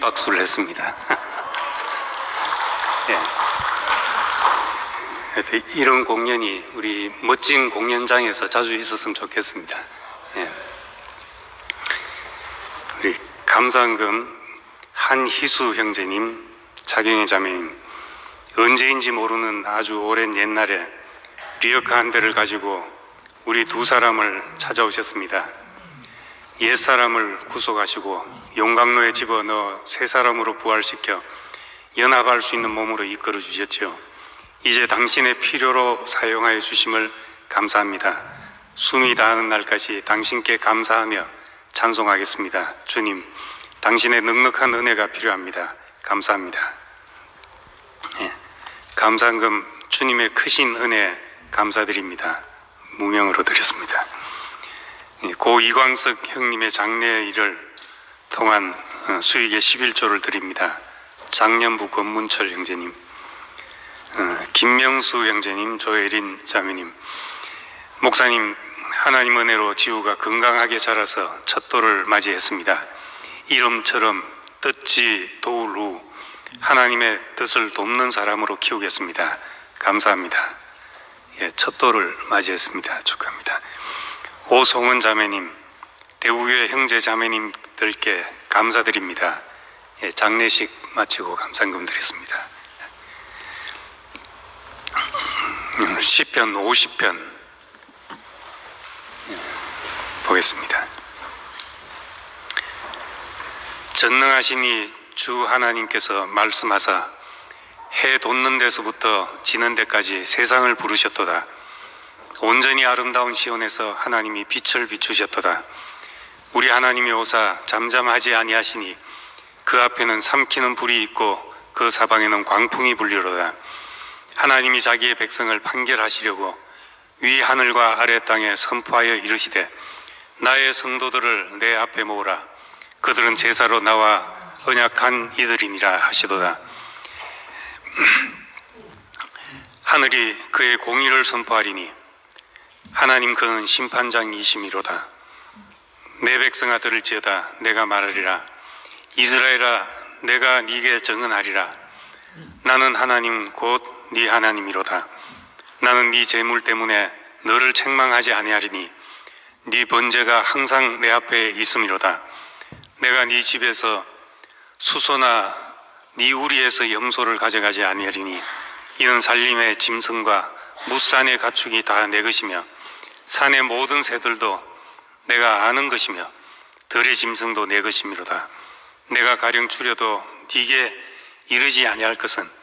박수를 했습니다. 예. 그래서 이런 공연이 우리 멋진 공연장에서 자주 있었으면 좋겠습니다. 예. 우리 감사헌금 한희수 형제님, 차경희 자매님, 언제인지 모르는 아주 오랜 옛날에 리어카 한 대를 가지고 우리 두 사람을 찾아오셨습니다. 옛사람을 구속하시고 용광로에 집어넣어 새 사람으로 부활시켜 연합할 수 있는 몸으로 이끌어 주셨지요. 이제 당신의 필요로 사용하여 주심을 감사합니다. 숨이 다하는 날까지 당신께 감사하며 찬송하겠습니다. 주님, 당신의 넉넉한 은혜가 필요합니다. 감사합니다. 예, 감사헌금 주님의 크신 은혜 감사드립니다. 무명으로 드렸습니다. 예, 고 이광석 형님의 장례일을 통한 수익의 11조를 드립니다. 장년부 권문철 형제님, 김명수 형제님, 조혜린 자매님, 목사님, 하나님 은혜로 지우가 건강하게 자라서 첫 돌을 맞이했습니다. 이름처럼 뜻지 도울 후 하나님의 뜻을 돕는 사람으로 키우겠습니다. 감사합니다. 예, 첫 돌을 맞이했습니다. 축하합니다. 오송은 자매님, 대구교회 형제 자매님들께 감사드립니다. 예, 장례식 마치고 감사헌금 드렸습니다. 시편 50편 보겠습니다. 전능하시니 주 하나님께서 말씀하사 해 돋는 데서부터 지는 데까지 세상을 부르셨도다. 온전히 아름다운 시온에서 하나님이 빛을 비추셨도다. 우리 하나님이 오사 잠잠하지 아니하시니 그 앞에는 삼키는 불이 있고 그 사방에는 광풍이 불리로다. 하나님이 자기의 백성을 판결하시려고 위 하늘과 아래 땅에 선포하여 이르시되 나의 성도들을 내 앞에 모으라. 그들은 제사로 나와 언약한 이들이니라 하시도다. 하늘이 그의 공의를 선포하리니 하나님 그는 심판장이심이로다. 내 백성아 들을지어다. 내가 말하리라. 이스라엘아, 내가 네게 증언하리라. 나는 하나님 곧 네 하나님이로다. 나는 네 재물 때문에 너를 책망하지 아니하리니 네 번제가 항상 내 앞에 있음이로다. 내가 네 집에서 수소나 네 우리에서 염소를 가져가지 아니하리니 이는 산림의 짐승과 무산의 가축이 다 내 것이며 산의 모든 새들도 내가 아는 것이며 들의 짐승도 내 것이미로다. 내가 가령 줄여도 네게 이르지 아니할 것은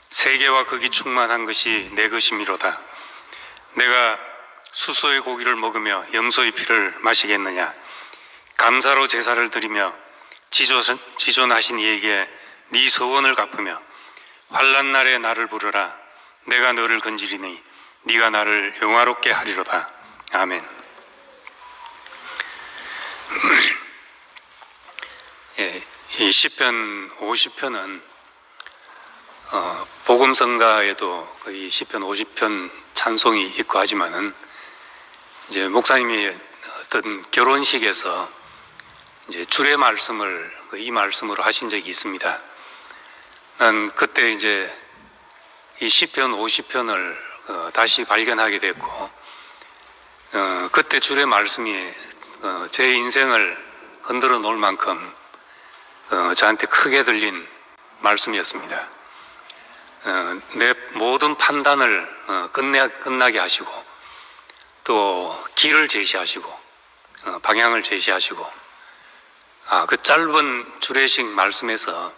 세계와 극이 충만한 것이 내 것이미로다. 내가 수소의 고기를 먹으며 염소의 피를 마시겠느냐. 감사로 제사를 드리며 지존하신 이에게 네 서원을 갚으며 환난 날에 나를 부르라. 내가 너를 건지리니 네가 나를 영화롭게 하리로다. 아멘. 예, 이 시편 50편은 복음성가에도 이 시편 50편 찬송이 있고 하지만은 이제 목사님이 어떤 결혼식에서 이제 주례 말씀을 이 말씀으로 하신 적이 있습니다. 난 그때 이제 이 시편 50편을 다시 발견하게 됐고, 그때 주례 말씀이 제 인생을 흔들어 놓을 만큼 저한테 크게 들린 말씀이었습니다. 내 모든 판단을 끝나게 하시고 또 길을 제시하시고 방향을 제시하시고, 그 짧은 주례식 말씀에서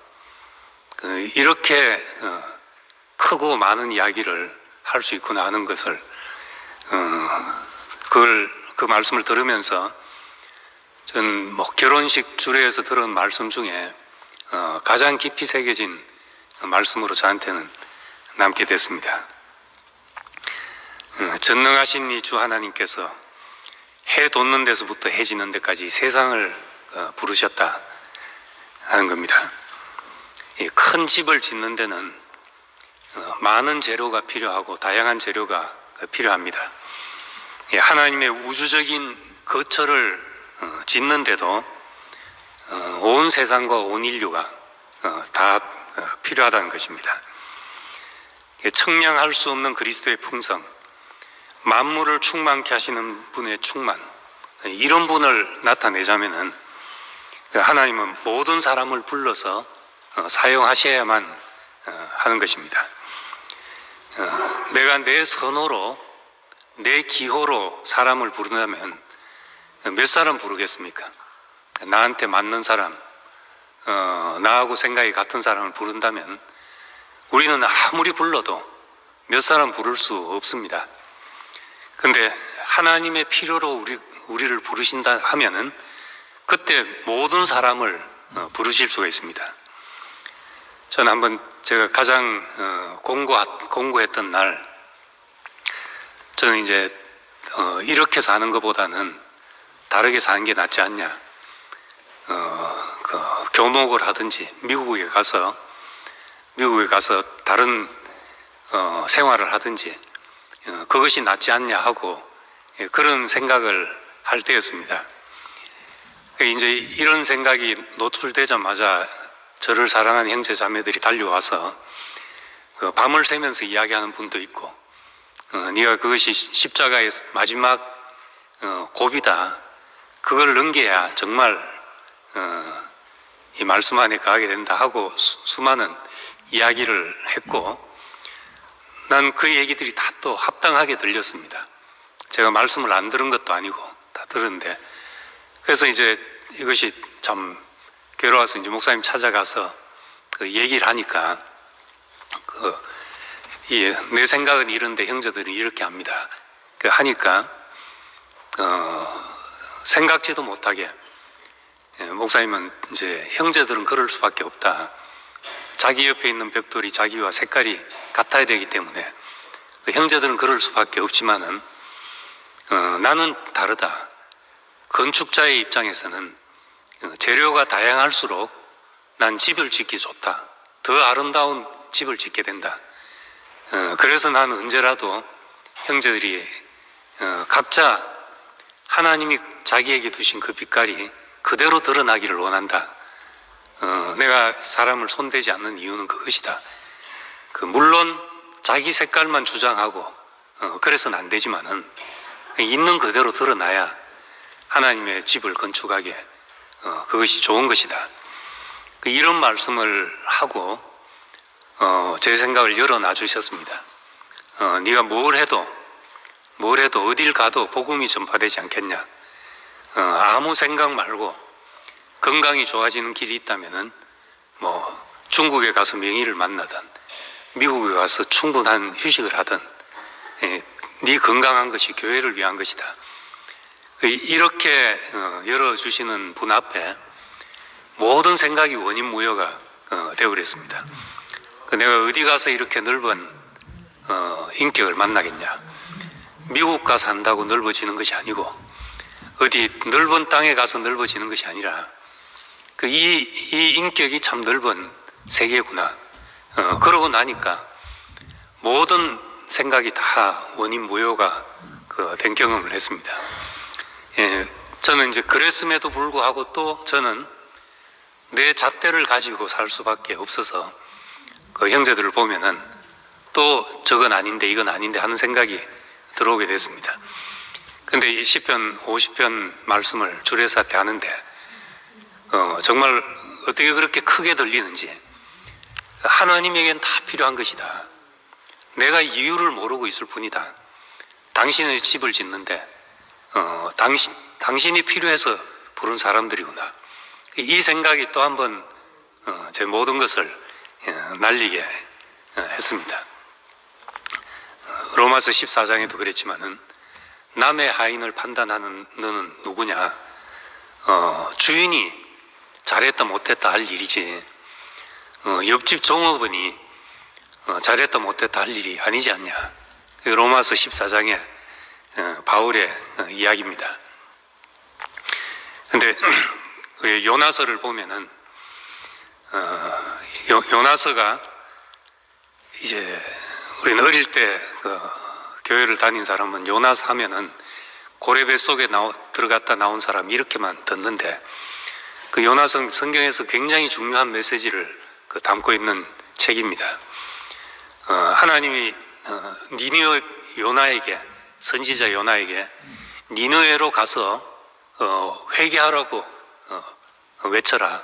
이렇게 크고 많은 이야기를 할 수 있구나 하는 것을 그 말씀을 들으면서 전 뭐 결혼식 주례에서 들은 말씀 중에 가장 깊이 새겨진 말씀으로 저한테는 남게 됐습니다. 전능하신 이 주 하나님께서 해 돋는 데서부터 해 지는 데까지 세상을 부르셨다 하는 겁니다. 큰 집을 짓는 데는 많은 재료가 필요하고 다양한 재료가 필요합니다. 하나님의 우주적인 거처를 짓는데도 온 세상과 온 인류가 다 필요하다는 것입니다. 청량할 수 없는 그리스도의 풍성, 만물을 충만케 하시는 분의 충만, 이런 분을 나타내자면은 하나님은 모든 사람을 불러서 사용하셔야만 하는 것입니다. 내가 내 선호로, 내 기호로 사람을 부른다면 몇 사람 부르겠습니까? 나한테 맞는 사람, 나하고 생각이 같은 사람을 부른다면 우리는 아무리 불러도 몇 사람 부를 수 없습니다. 그런데 하나님의 필요로 우리를 부르신다 하면은 그때 모든 사람을 부르실 수가 있습니다. 저는 한번 제가 가장 공고했던 날, 저는 이제 이렇게 사는 것보다는 다르게 사는 게 낫지 않냐, 교목을 하든지 미국에 가서 다른 생활을 하든지 그것이 낫지 않냐 하고 그런 생각을 할 때였습니다. 이제 이런 생각이 노출되자마자 저를 사랑하는 형제 자매들이 달려와서 밤을 새면서 이야기하는 분도 있고, 네가 그것이 십자가의 마지막 고비다, 그걸 넘겨야 정말 이 말씀 안에 거하게 된다 하고 수많은 이야기를 했고, 난 그 얘기들이 다 또 합당하게 들렸습니다. 제가 말씀을 안 들은 것도 아니고 다 들었는데, 그래서 이제 이것이 참 괴로워서 이제 목사님 찾아가서 그 얘기를 하니까 내 생각은 이런데 형제들은 이렇게 합니다. 하니까 생각지도 못하게 목사님은 이제 형제들은 그럴 수밖에 없다. 자기 옆에 있는 벽돌이 자기와 색깔이 같아야 되기 때문에 형제들은 그럴 수밖에 없지만은 나는 다르다. 건축자의 입장에서는 재료가 다양할수록 난 집을 짓기 좋다. 더 아름다운 집을 짓게 된다. 그래서 나는 언제라도 형제들이 각자 하나님이 자기에게 두신 그 빛깔이 그대로 드러나기를 원한다. 내가 사람을 손대지 않는 이유는 그것이다. 물론 자기 색깔만 주장하고 그래서는 안 되지만은 있는 그대로 드러나야 하나님의 집을 건축하게 그것이 좋은 것이다. 이런 말씀을 하고 제 생각을 열어놔 주셨습니다. 네가 뭘 해도 어딜 가도 복음이 전파되지 않겠냐. 아무 생각 말고 건강이 좋아지는 길이 있다면은 중국에 가서 명의를 만나든 미국에 가서 충분한 휴식을 하든 네 건강한 것이 교회를 위한 것이다. 이렇게 열어주시는 분 앞에 모든 생각이 원인무효가 되어버렸습니다. 내가 어디 가서 이렇게 넓은 인격을 만나겠냐. 미국 가서 산다고 넓어지는 것이 아니고 어디 넓은 땅에 가서 넓어지는 것이 아니라 이 인격이 참 넓은 세계구나. 그러고 나니까 모든 생각이 다 원인무효가 된 경험을 했습니다. 저는 이제 그랬음에도 불구하고 또 저는 내 잣대를 가지고 살 수밖에 없어서 형제들을 보면은 또 저건 아닌데 이건 아닌데 하는 생각이 들어오게 됐습니다. 근데 이 시편 50편 말씀을 주례사한테 하는데 정말 어떻게 그렇게 크게 들리는지, 하나님에겐 다 필요한 것이다. 내가 이유를 모르고 있을 뿐이다. 당신의 집을 짓는데 당신이 필요해서 부른 사람들이구나. 이 생각이 또 한 번 제 모든 것을 날리게 했습니다. 로마서 14장에도 그랬지만은 남의 하인을 판단하는 너는 누구냐. 주인이 잘했다 못했다 할 일이지 옆집 종업원이 잘했다 못했다 할 일이 아니지 않냐. 로마서 14장에 바울의 이야기입니다. 근데 우리 요나서를 보면은 요나서가 이제 우리는 어릴 때 교회를 다닌 사람은 요나서 하면은 고래배 속에 들어갔다 나온 사람 이렇게만 듣는데 요나서 성경에서 굉장히 중요한 메시지를 담고 있는 책입니다. 하나님이 니느웨 요나에게, 선지자 요나에게 니느웨로 가서 회개하라고 외쳐라.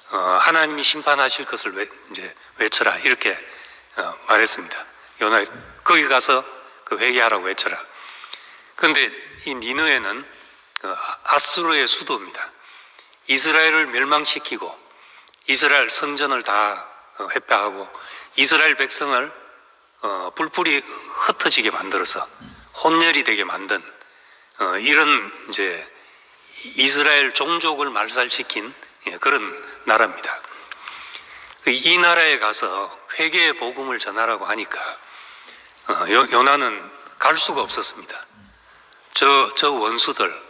하나님이 심판하실 것을 이제 외쳐라. 이렇게 말했습니다. 요나 거기 가서 그 회개하라고 외쳐라. 그런데 이 니느웨는 아수르의 수도입니다. 이스라엘을 멸망시키고 이스라엘 성전을 다 회파하고 이스라엘 백성을 뿔뿔이 흩어지게 만들어서 혼혈이 되게 만든 이런 이제 이스라엘 종족을 말살시킨 그런 나라입니다. 이 나라에 가서 회개의 복음을 전하라고 하니까 요나는 갈 수가 없었습니다. 저 원수들,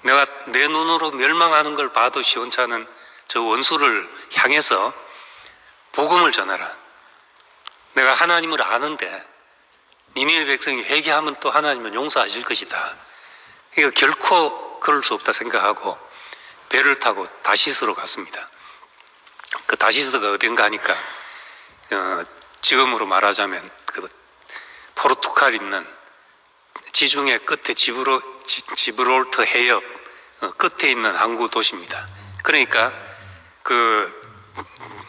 내가 내 눈으로 멸망하는 걸 봐도 시원찮은 저 원수를 향해서 복음을 전하라. 내가 하나님을 아는데 니느웨 백성이 회개하면 또 하나님은 용서하실 것이다. 이거 결코 그럴 수 없다 생각하고 배를 타고 다시스로 갔습니다. 그 다시스가 어딘가 하니까 지금으로 말하자면 그 포르투갈 있는 지중해 끝에 지브롤터 해협 끝에 있는 항구 도시입니다. 그러니까 그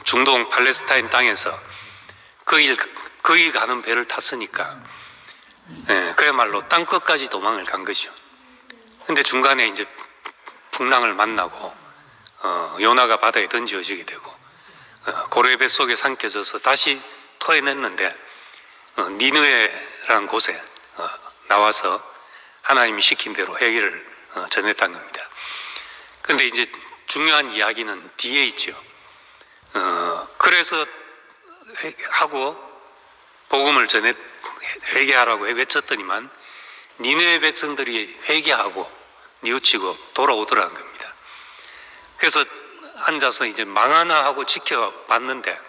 중동 팔레스타인 땅에서 거기 가는 배를 탔으니까 그야말로 땅 끝까지 도망을 간 거죠. 근데 중간에 이제 풍랑을 만나고 요나가 바다에 던지어지게 되고 고래배 속에 삼켜져서 다시 토해냈는데 니느웨라는 곳에 나와서 하나님이 시킨 대로 회개를 전했다는 겁니다. 그런데 이제 중요한 이야기는 뒤에 있죠. 그래서 하고 복음을 회개하라고 외쳤더니만 니느웨 백성들이 회개하고 뉘우치고 돌아오더라는 겁니다. 그래서 앉아서 이제 망하나 하고 지켜봤는데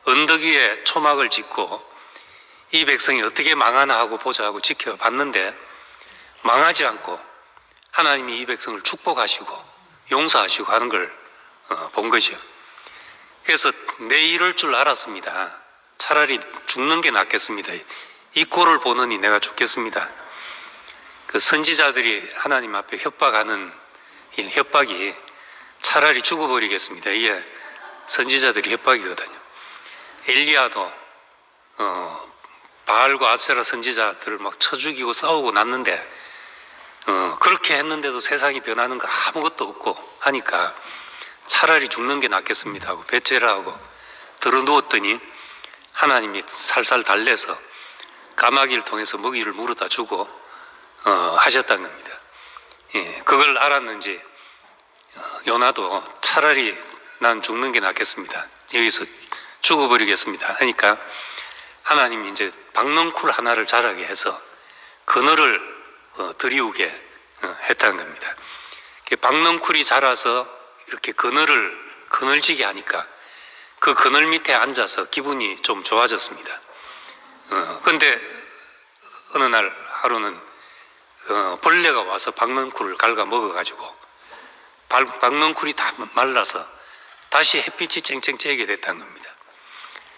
언덕 위에 초막을 짓고 이 백성이 어떻게 망하나 하고 보자 하고 지켜봤는데 망하지 않고 하나님이 이 백성을 축복하시고 용서하시고 하는 걸 본 거죠. 그래서 내 이럴 줄 알았습니다. 차라리 죽는 게 낫겠습니다. 이 꼴을 보느니 내가 죽겠습니다. 그 선지자들이 하나님 앞에 협박하는 이 협박이 차라리 죽어버리겠습니다. 이게 선지자들이 협박이거든요. 엘리야도 바알과 아세라 선지자들을 막 쳐 죽이고 싸우고 났는데 그렇게 했는데도 세상이 변하는 거 아무것도 없고 하니까 차라리 죽는 게 낫겠습니다 하고 배째라 하고 들어누웠더니 하나님이 살살 달래서 까마귀를 통해서 먹이를 물어다 주고 하셨다는 겁니다. 그걸 알았는지 요나도 차라리 난 죽는 게 낫겠습니다. 여기서 죽어버리겠습니다 하니까 하나님이 이제 박넝쿨 하나를 자라게 해서 그늘을 들이우게 했다는 겁니다. 박넝쿨이 자라서 이렇게 그늘지게 하니까 그 그늘 밑에 앉아서 기분이 좀 좋아졌습니다. 그런데 어느 날 하루는 벌레가 와서 박넝쿨을 갉아 먹어가지고 박넝쿨이 다 말라서 다시 햇빛이 쨍쨍 쬐게 됐다는 겁니다.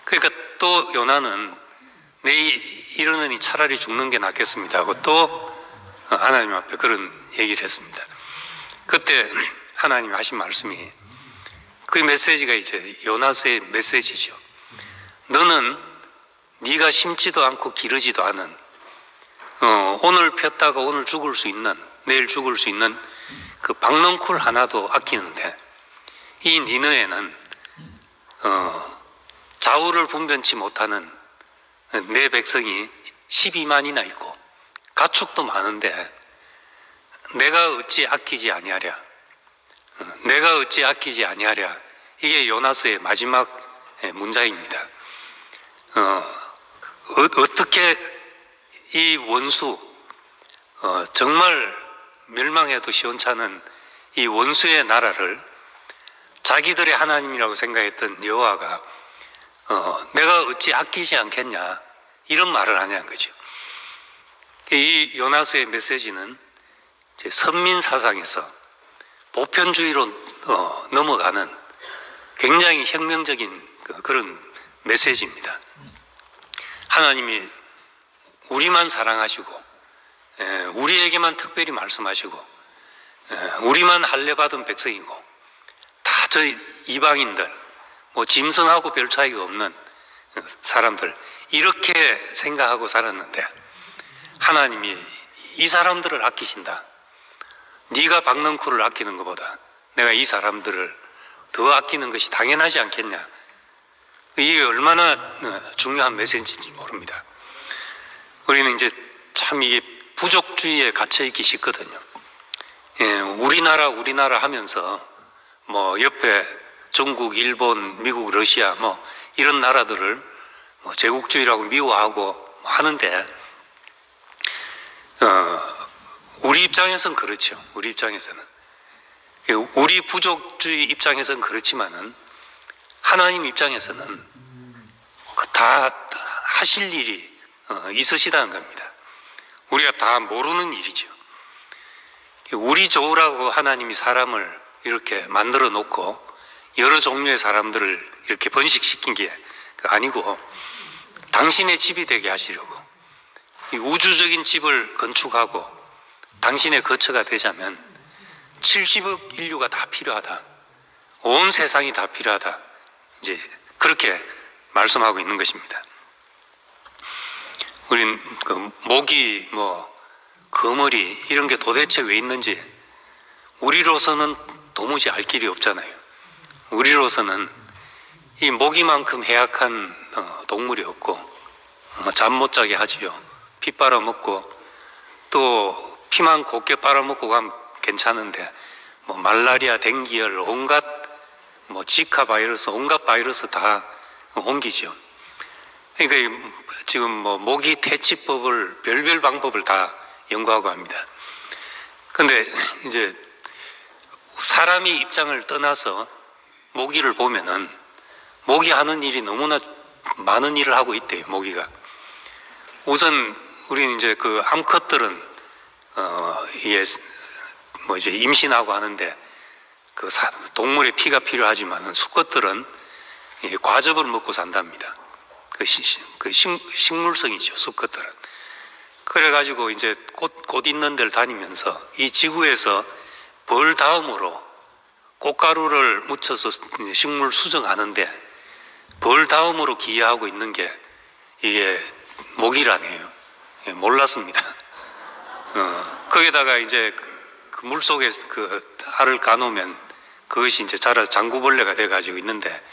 그러니까 또 요나는 내 이러느니 차라리 죽는 게 낫겠습니다 하고 또 하나님 앞에 그런 얘기를 했습니다. 그때 하나님이 하신 말씀이 그 메시지가 이제 요나서의 메시지죠. 너는 네가 심지도 않고 기르지도 않은 오늘 폈다가 오늘 죽을 수 있는 내일 죽을 수 있는 그 박넝쿨 하나도 아끼는데 이 니느웨는 좌우를 분변치 못하는 내 백성이 12만이나 있고 가축도 많은데 내가 어찌 아끼지 아니하랴. 내가 어찌 아끼지 아니하랴. 이게 요나서의 마지막 문장입니다. 어떻게 이 원수 정말 멸망해도 시원찮은 이 원수의 나라를 자기들의 하나님이라고 생각했던 여호와가 내가 어찌 아끼지 않겠냐 이런 말을 하냐는 거죠. 이 요나서의 메시지는 이제 선민 사상에서 보편주의로 넘어가는 굉장히 혁명적인 그런 메시지입니다. 하나님이 우리만 사랑하시고 우리에게만 특별히 말씀하시고 우리만 할례받은 백성이고 다 저 이방인들 뭐 짐승하고 별 차이가 없는 사람들 이렇게 생각하고 살았는데 하나님이 이 사람들을 아끼신다. 네가 박는 쿠를 아끼는 것보다 내가 이 사람들을 더 아끼는 것이 당연하지 않겠냐. 이게 얼마나 중요한 메시지인지 모릅니다. 우리는 이제 참 이게 부족주의에 갇혀있기 쉽거든요. 우리나라 하면서 뭐 옆에 중국, 일본, 미국, 러시아 뭐 이런 나라들을 뭐 제국주의라고 미워하고 하는데 우리 입장에서는 그렇죠. 우리 입장에서는 우리 부족주의 입장에서는 그렇지만은 하나님 입장에서는 다 하실 일이 있으시다는 겁니다. 우리가 다 모르는 일이죠. 우리 좋으라고 하나님이 사람을 이렇게 만들어 놓고 여러 종류의 사람들을 이렇게 번식시킨 게 아니고 당신의 집이 되게 하시려고 이 우주적인 집을 건축하고 당신의 거처가 되자면 70억 인류가 다 필요하다. 온 세상이 다 필요하다. 이제 그렇게 말씀하고 있는 것입니다. 우린 그 모기, 뭐 거머리 이런 게 도대체 왜 있는지 우리로서는 도무지 알 길이 없잖아요. 우리로서는 이 모기만큼 해악한 동물이 없고 잠 못 자게 하지요. 피 빨아먹고 또 피만 곱게 빨아먹고 가면 괜찮은데 뭐 말라리아, 댕기열, 온갖 뭐 지카 바이러스, 온갖 바이러스 다 옮기죠. 그러니까 지금 뭐 모기 퇴치법을 별별 방법을 다 연구하고 합니다. 근데 이제 사람이 입장을 떠나서 모기를 보면은 모기 하는 일이 너무나 많은 일을 하고 있대요. 모기가 우선 우리는 이제 그 암컷들은 이게 뭐 이제 임신하고 하는데 그 동물의 피가 필요하지만은 수컷들은 과즙을 먹고 산답니다. 그 식물성이죠. 수컷들은. 그래가지고 이제 꽃 있는 데를 다니면서 이 지구에서 벌 다음으로 꽃가루를 묻혀서 식물 수정하는데 벌 다음으로 기여하고 있는 게 이게 모기라네요. 몰랐습니다. 거기다가 이제 그 물속에 그 알을 가놓으면 그것이 이제 자라서 장구벌레가 돼가지고 있는데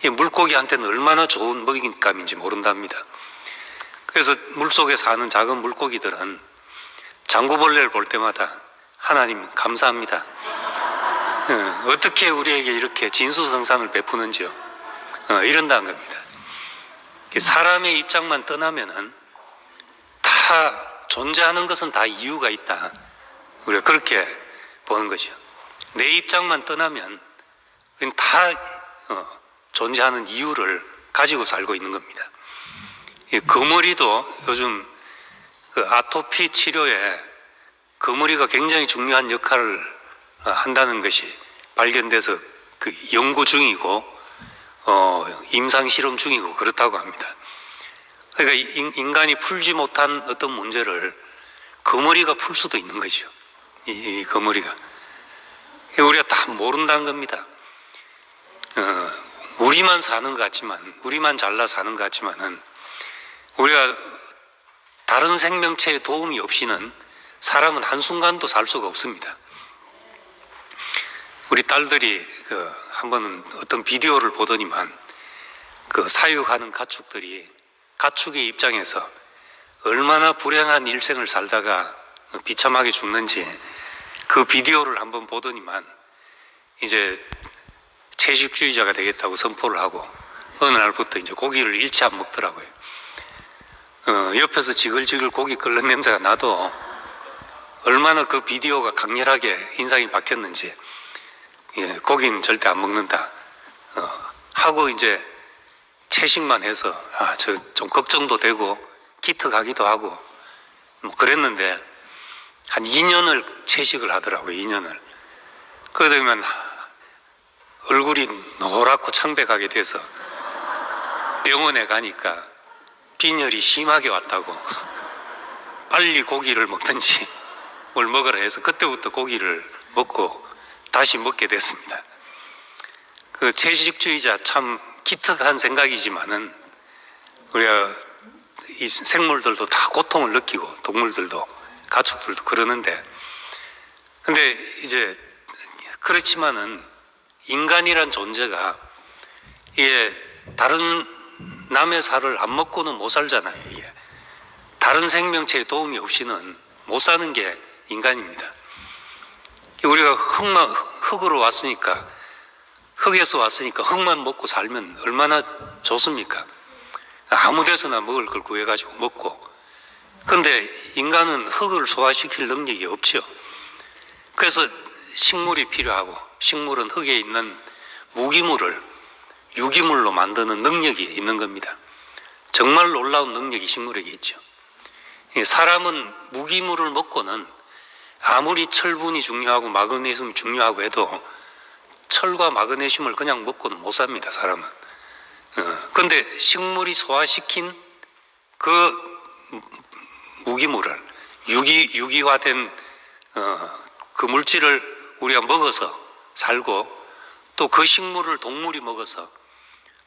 이 물고기한테는 얼마나 좋은 먹잇감인지 모른답니다. 그래서 물속에 사는 작은 물고기들은 장구벌레를 볼 때마다 하나님 감사합니다. 어떻게 우리에게 이렇게 진수성찬을 베푸는지요. 이런다는 겁니다. 사람의 입장만 떠나면은 다 존재하는 것은 다 이유가 있다. 우리가 그렇게 보는 것이요. 내 입장만 떠나면 우리는 다 존재하는 이유를 가지고 살고 있는 겁니다. 이 거머리도 요즘 그 아토피 치료에 거머리가 굉장히 중요한 역할을 한다는 것이 발견돼서 그 연구 중이고 임상 실험 중이고 그렇다고 합니다. 그러니까 인간이 풀지 못한 어떤 문제를 거머리가 풀 수도 있는 거죠. 이 거머리가. 우리가 다 모른다는 겁니다. 우리만 사는 것 같지만, 우리만 잘나 사는 것 같지만은 우리가 다른 생명체의 도움이 없이는 사람은 한순간도 살 수가 없습니다. 우리 딸들이 한 번은 어떤 비디오를 보더니만 그 사육하는 가축들이 가축의 입장에서 얼마나 불행한 일생을 살다가 비참하게 죽는지 그 비디오를 한번 보더니만 이제 채식주의자가 되겠다고 선포를 하고 어느 날부터 이제 고기를 일체 안 먹더라고요. 옆에서 지글지글 고기 끓는 냄새가 나도 얼마나 그 비디오가 강렬하게 인상이 박혔는지 고기는 절대 안 먹는다 하고 이제 채식만 해서 저 좀 걱정도 되고 기특하기도 하고 뭐 그랬는데 한 2년을 채식을 하더라고요. 2년을. 그러다 보면 얼굴이 노랗고 창백하게 돼서 병원에 가니까 빈혈이 심하게 왔다고 빨리 고기를 먹든지 뭘 먹으라 해서 그때부터 고기를 먹고 다시 먹게 됐습니다. 그 채식주의자 참 기특한 생각이지만은 우리가 이 생물들도 다 고통을 느끼고 동물들도 가축들도 그러는데, 근데 이제 그렇지만은 인간이란 존재가 이게 다른 남의 살을 안 먹고는 못 살잖아요. 이게 다른 생명체의 도움이 없이는 못 사는 게 인간입니다. 우리가 흙으로 왔으니까, 흙에서 왔으니까 흙만 먹고 살면 얼마나 좋습니까? 아무 데서나 먹을 걸 구해가지고 먹고. 근데 인간은 흙을 소화시킬 능력이 없죠. 그래서 식물이 필요하고, 식물은 흙에 있는 무기물을 유기물로 만드는 능력이 있는 겁니다. 정말 놀라운 능력이 식물에게 있죠. 사람은 무기물을 먹고는 아무리 철분이 중요하고 마그네슘이 중요하고 해도 철과 마그네슘을 그냥 먹고는 못 삽니다, 사람은. 그런데 식물이 소화시킨 그 무기물을, 유기화된 그 물질을 우리가 먹어서 살고, 또 그 식물을 동물이 먹어서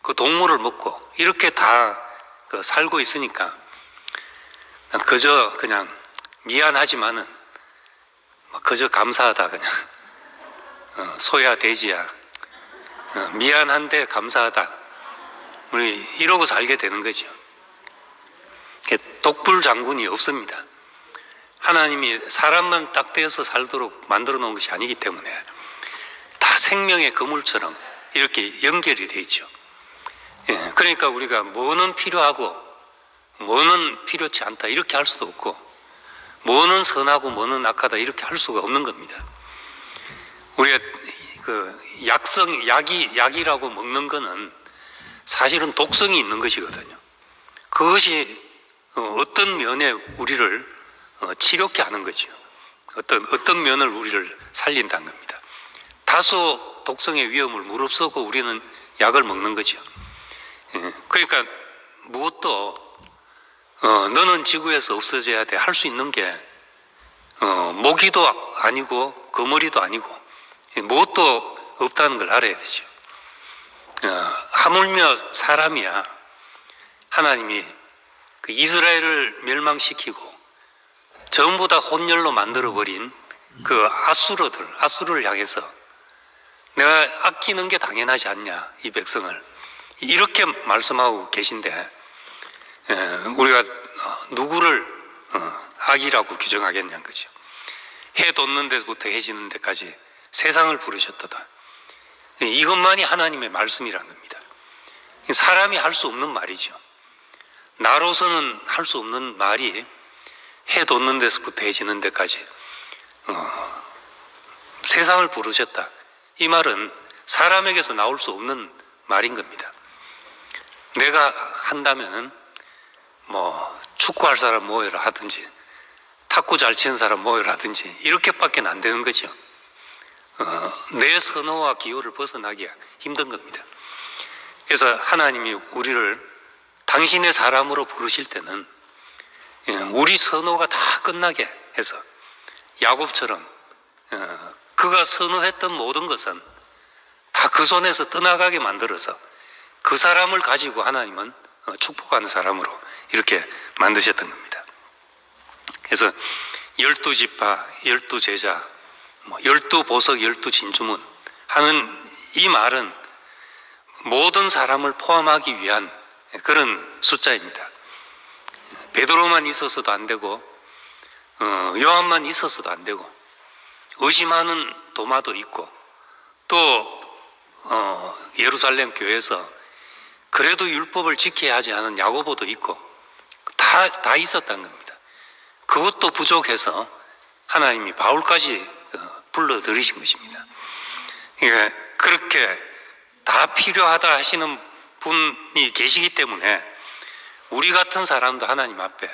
그 동물을 먹고, 이렇게 다 살고 있으니까 그저 그냥 미안하지만은 그저 감사하다, 그냥 소야 돼지야, 미안한데 감사하다, 우리 이러고 살게 되는 거죠. 독불 장군이 없습니다. 하나님이 사람만 딱 떼어서 살도록 만들어 놓은 것이 아니기 때문에 다 생명의 그물처럼 이렇게 연결이 되어 있죠. 그러니까 우리가 뭐는 필요하고 뭐는 필요치 않다 이렇게 할 수도 없고, 뭐는 선하고 뭐는 악하다 이렇게 할 수가 없는 겁니다. 우리가 그 약이라고 먹는 거는 사실은 독성이 있는 것이거든요. 그것이 어떤 면에 우리를 치료케 하는 거죠. 어떤 면을 우리를 살린다는 겁니다. 다소 독성의 위험을 무릅쓰고 우리는 약을 먹는 거죠. 그러니까 무엇도 너는 지구에서 없어져야 돼 할 수 있는 게 모기도 아니고 거머리도 아니고 무엇도 없다는 걸 알아야 되죠. 하물며 사람이야. 하나님이 그 이스라엘을 멸망시키고 전부 다 혼혈로 만들어버린 그 아수르를 향해서 내가 아끼는 게 당연하지 않냐, 이 백성을, 이렇게 말씀하고 계신데 우리가 누구를 악이라고 규정하겠냐는 거죠. 해 돋는 데서부터 해 지는 데까지 세상을 부르셨도다. 이것만이 하나님의 말씀이라는 겁니다. 사람이 할 수 없는 말이죠. 나로서는 할 수 없는 말이 해 돋는 데서부터 해 지는 데까지 세상을 부르셨다. 이 말은 사람에게서 나올 수 없는 말인 겁니다. 내가 한다면은 뭐 축구할 사람 모여라 하든지 탁구 잘 치는 사람 모여라 하든지 이렇게밖에 안 되는 거죠. 내 선호와 기호를 벗어나기가 힘든 겁니다. 그래서 하나님이 우리를 당신의 사람으로 부르실 때는 우리 선호가 다 끝나게 해서 야곱처럼 그가 선호했던 모든 것은 다 그 손에서 떠나가게 만들어서 그 사람을 가지고 하나님은 축복하는 사람으로 이렇게 만드셨던 겁니다. 그래서 12지파, 12제자, 12보석, 12진주문 하는 이 말은 모든 사람을 포함하기 위한 그런 숫자입니다. 베드로만 있어서도 안 되고 요한만 있어서도 안 되고 의심하는 도마도 있고 또 예루살렘 교회에서 그래도 율법을 지켜야 하지 않은 야고보도 있고 다 있었다는 겁니다. 그것도 부족해서 하나님이 바울까지 불러들이신 것입니다. 그러니까 그렇게 다 필요하다 하시는 분이 계시기 때문에 우리 같은 사람도 하나님 앞에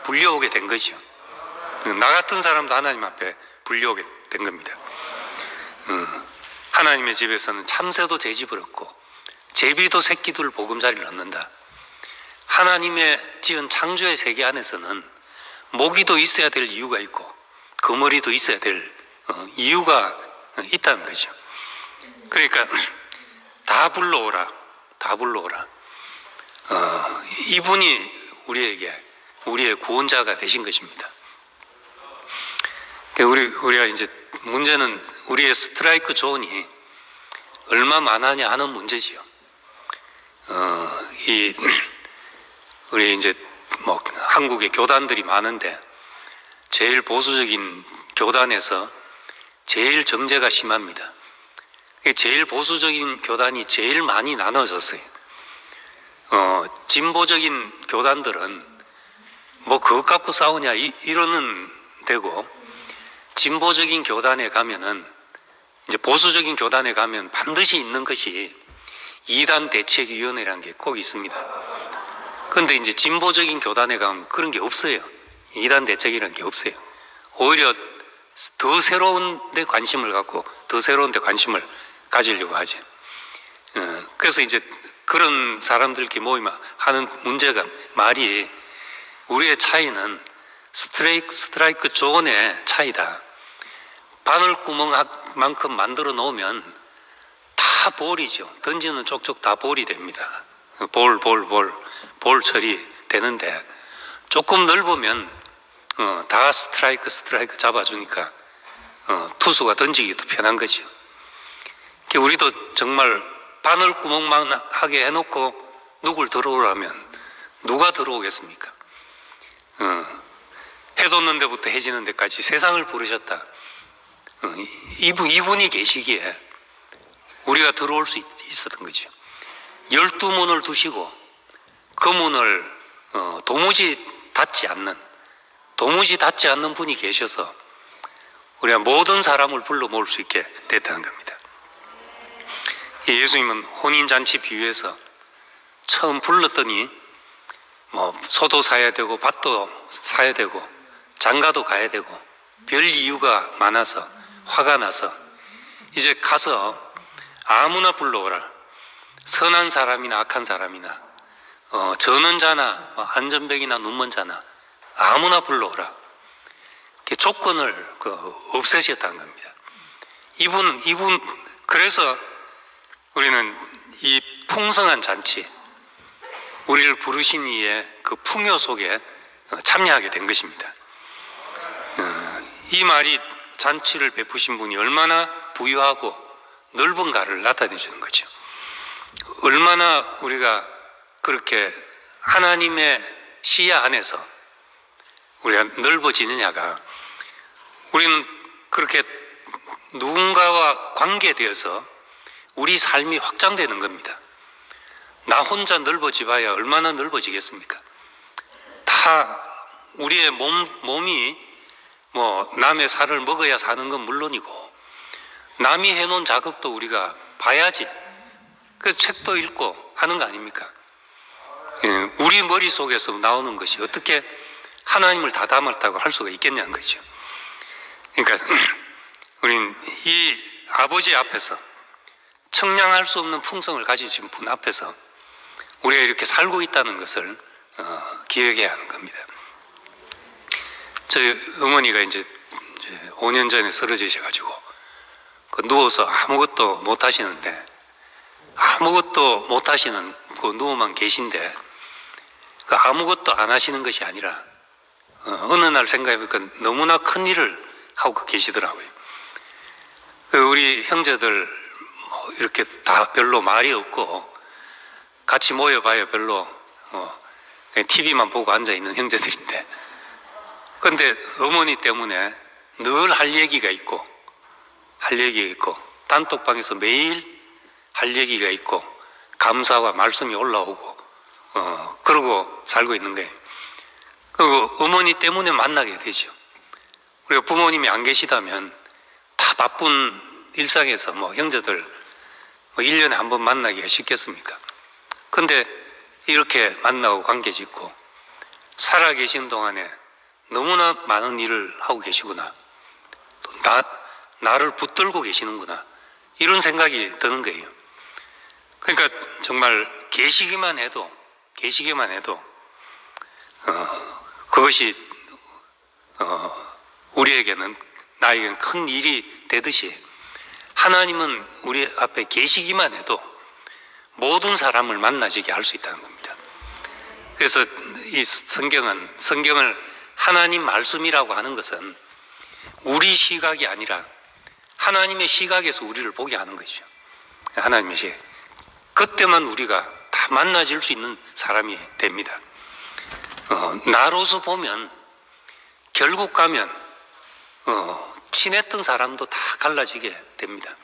불려오게 된 거죠. 나 같은 사람도 하나님 앞에 불려오게 된 겁니다. 하나님의 집에서는 참새도 제 집을 얻고 제비도 새끼들 보금자리를 얻는다. 하나님의 지은 창조의 세계 안에서는 모기도 있어야 될 이유가 있고 거머리도 있어야 될 이유가 있다는 거죠. 그러니까 다 불러오라, 다 불러오라. 이분이 우리의 구원자가 되신 것입니다. 우리가 이제 문제는 우리의 스트라이크 존이 얼마 많으냐 하는 문제지요. 우리 이제 뭐 한국에 교단들이 많은데 제일 보수적인 교단에서 제일 정제가 심합니다. 제일 보수적인 교단이 제일 많이 나눠졌어요. 진보적인 교단들은 뭐 그것 갖고 싸우냐 이러는 되고, 진보적인 교단에 가면은 이제 보수적인 교단에 가면 반드시 있는 것이 이단 대책위원회라는 게 꼭 있습니다. 그런데 이제 진보적인 교단에 가면 그런 게 없어요. 이단 대책이라는 게 없어요. 오히려 더 새로운 데 관심을 갖고 더 새로운 데 관심을 가지려고 하죠. 그래서 이제 그런 사람들끼리 모이면 하는 문제가 말이, 우리의 차이는 스트라이크 존의 차이다. 바늘구멍만큼 만들어 놓으면 다 볼이죠. 던지는 쪽쪽 다 볼이 됩니다. 볼 처리 되는데, 조금 넓으면 다 스트라이크 잡아주니까 투수가 던지기도 편한 거죠. 우리도 정말 바늘구멍만 하게 해놓고 누굴 들어오라면 누가 들어오겠습니까? 해돋는 데부터 해지는 데까지 세상을 부르셨다. 이분이 계시기에 우리가 들어올 수 있었던 거죠. 12문을 두시고 그 문을 도무지 닫지 않는 분이 계셔서 우리가 모든 사람을 불러 모을 수 있게 됐다는 겁니다. 예수님은 혼인잔치 비유에서 처음 불렀더니 뭐 소도 사야 되고 밭도 사야 되고 장가도 가야 되고 별 이유가 많아서 화가 나서 이제 가서 아무나 불러오라. 선한 사람이나 악한 사람이나 저는 자나 안전뱅이나 눈먼 자나 아무나 불러오라. 조건을 없애셨다는 겁니다. 이분 그래서 우리는 이 풍성한 잔치, 우리를 부르신 이의 그 풍요 속에 참여하게 된 것입니다. 이 말이 잔치를 베푸신 분이 얼마나 부유하고 넓은가를 나타내 주는 거죠. 얼마나 우리가 그렇게 하나님의 시야 안에서 우리가 넓어지느냐가, 우리는 그렇게 누군가와 관계되어서 우리 삶이 확장되는 겁니다. 나 혼자 넓어지 봐야 얼마나 넓어지겠습니까? 다 우리의 몸이 뭐 남의 살을 먹어야 사는 건 물론이고 남이 해놓은 작업도 우리가 봐야지. 그래서 책도 읽고 하는 거 아닙니까? 우리 머릿속에서 나오는 것이 어떻게 하나님을 다 담았다고 할 수가 있겠냐는 거죠. 그러니까 우린 이 아버지 앞에서, 청량할 수 없는 풍성을 가지신 분 앞에서 우리가 이렇게 살고 있다는 것을 기억해야 하는 겁니다. 저희 어머니가 이제 5년 전에 쓰러지셔가지고 누워서 아무것도 못 하시는데, 아무것도 못 하시는 그 누워만 계신데, 그 아무것도 안 하시는 것이 아니라 어느 날 생각해보니까 너무나 큰 일을 하고 계시더라고요. 우리 형제들 이렇게 다 별로 말이 없고 같이 모여봐야 별로 TV만 보고 앉아있는 형제들인데, 그런데 어머니 때문에 늘 할 얘기가 있고 단톡방에서 매일 할 얘기가 있고 감사와 말씀이 올라오고 그러고 살고 있는 거예요. 그리고 어머니 때문에 만나게 되죠. 우리가 부모님이 안 계시다면 다 바쁜 일상에서 뭐 형제들 1년에 한 번 만나기가 쉽겠습니까? 근데 이렇게 만나고 관계 짓고 살아 계신 동안에 너무나 많은 일을 하고 계시구나, 또 나를 붙들고 계시는구나, 이런 생각이 드는 거예요. 그러니까 정말 계시기만 해도 계시기만 해도 그것이 우리에게는 나에게는 큰 일이 되듯이 하나님은 우리 앞에 계시기만 해도 모든 사람을 만나지게 할 수 있다는 겁니다. 그래서 이 성경을 하나님 말씀이라고 하는 것은 우리 시각이 아니라 하나님의 시각에서 우리를 보게 하는 것이죠. 하나님의 시각. 그때만 우리가 다 만나질 수 있는 사람이 됩니다. 나로서 보면 결국 가면 친했던 사람도 다 갈라지게 됩니다.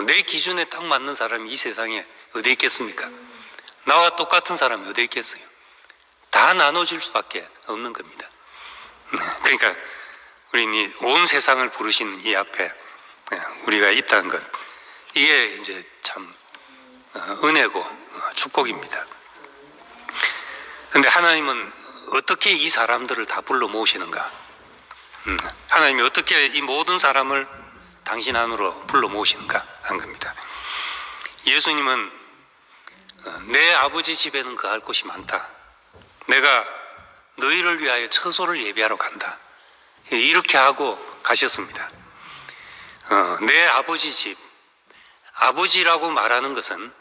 내 기준에 딱 맞는 사람이 이 세상에 어디 있겠습니까? 나와 똑같은 사람이 어디 있겠어요? 다 나눠질 수밖에 없는 겁니다. 그러니까 우리 온 세상을 부르신 이 앞에 우리가 있다는 것, 이게 이제 참 은혜고 축복입니다. 그런데 하나님은 어떻게 이 사람들을 다 불러 모으시는가? 하나님이 어떻게 이 모든 사람을 당신 안으로 불러 모으시는가 한 겁니다. 예수님은 내 아버지 집에는 거할 곳이 많다. 내가 너희를 위하여 처소를 예비하러 간다. 이렇게 하고 가셨습니다. 내 아버지 집, 아버지라고 말하는 것은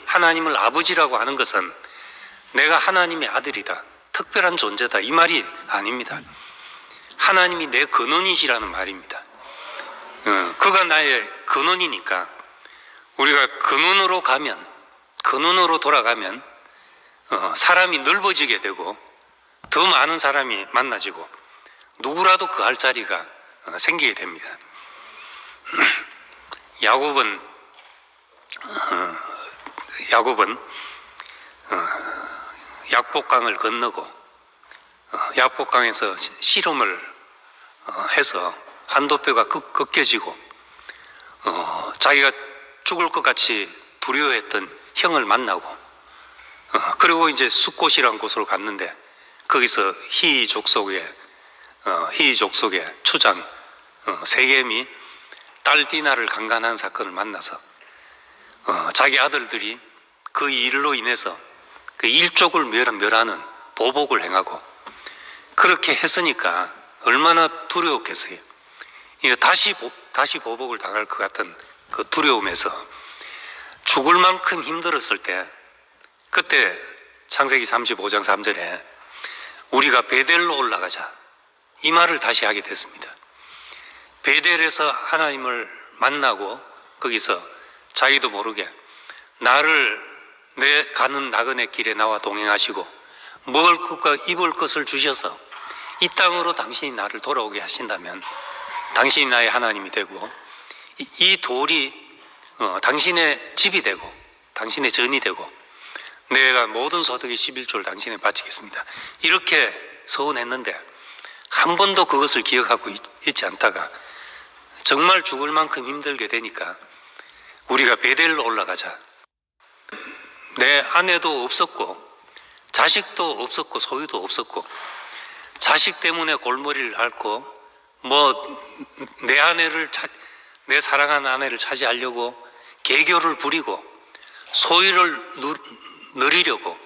하나님을 아버지라고 하는 것은 내가 하나님의 아들이다, 특별한 존재다, 이 말이 아닙니다. 하나님이 내 근원이시라는 말입니다. 그가 나의 근원이니까 우리가 근원으로 돌아가면 사람이 넓어지게 되고 더 많은 사람이 만나지고 누구라도 거할 자리가 생기게 됩니다. 야곱은 약복강을 건너고 약복강에서 씨름을 해서 한도뼈가 꺾여지고 자기가 죽을 것 같이 두려워했던 형을 만나고 그리고 이제 숫곳이라는 곳으로 갔는데 거기서 히이 족속의 추장 세겜이 딸 디나를 강간한 사건을 만나서 자기 아들들이 그 일로 인해서 그 일족을 멸하는 보복을 행하고 그렇게 했으니까 얼마나 두려웠겠어요. 다시 보복을 당할 것 같은 그 두려움에서 죽을 만큼 힘들었을 때 그때 창세기 35장 3절에 우리가 베델로 올라가자 이 말을 다시 하게 됐습니다. 베델에서 하나님을 만나고 거기서 자기도 모르게 내 가는 나그네 길에 나와 동행하시고 먹을 것과 입을 것을 주셔서 이 땅으로 당신이 나를 돌아오게 하신다면 당신이 나의 하나님이 되고 이 돌이 당신의 집이 되고 당신의 전이 되고 내가 모든 소득의 11조를 당신에 바치겠습니다. 이렇게 서원했는데 한 번도 그것을 기억하고 있지 않다가 정말 죽을 만큼 힘들게 되니까 우리가 베델로 올라가자. 내 아내도 없었고 자식도 없었고 소유도 없었고 자식 때문에 골머리를 앓고 내 사랑하는 아내를 차지하려고 개교를 부리고 소유를 누리려고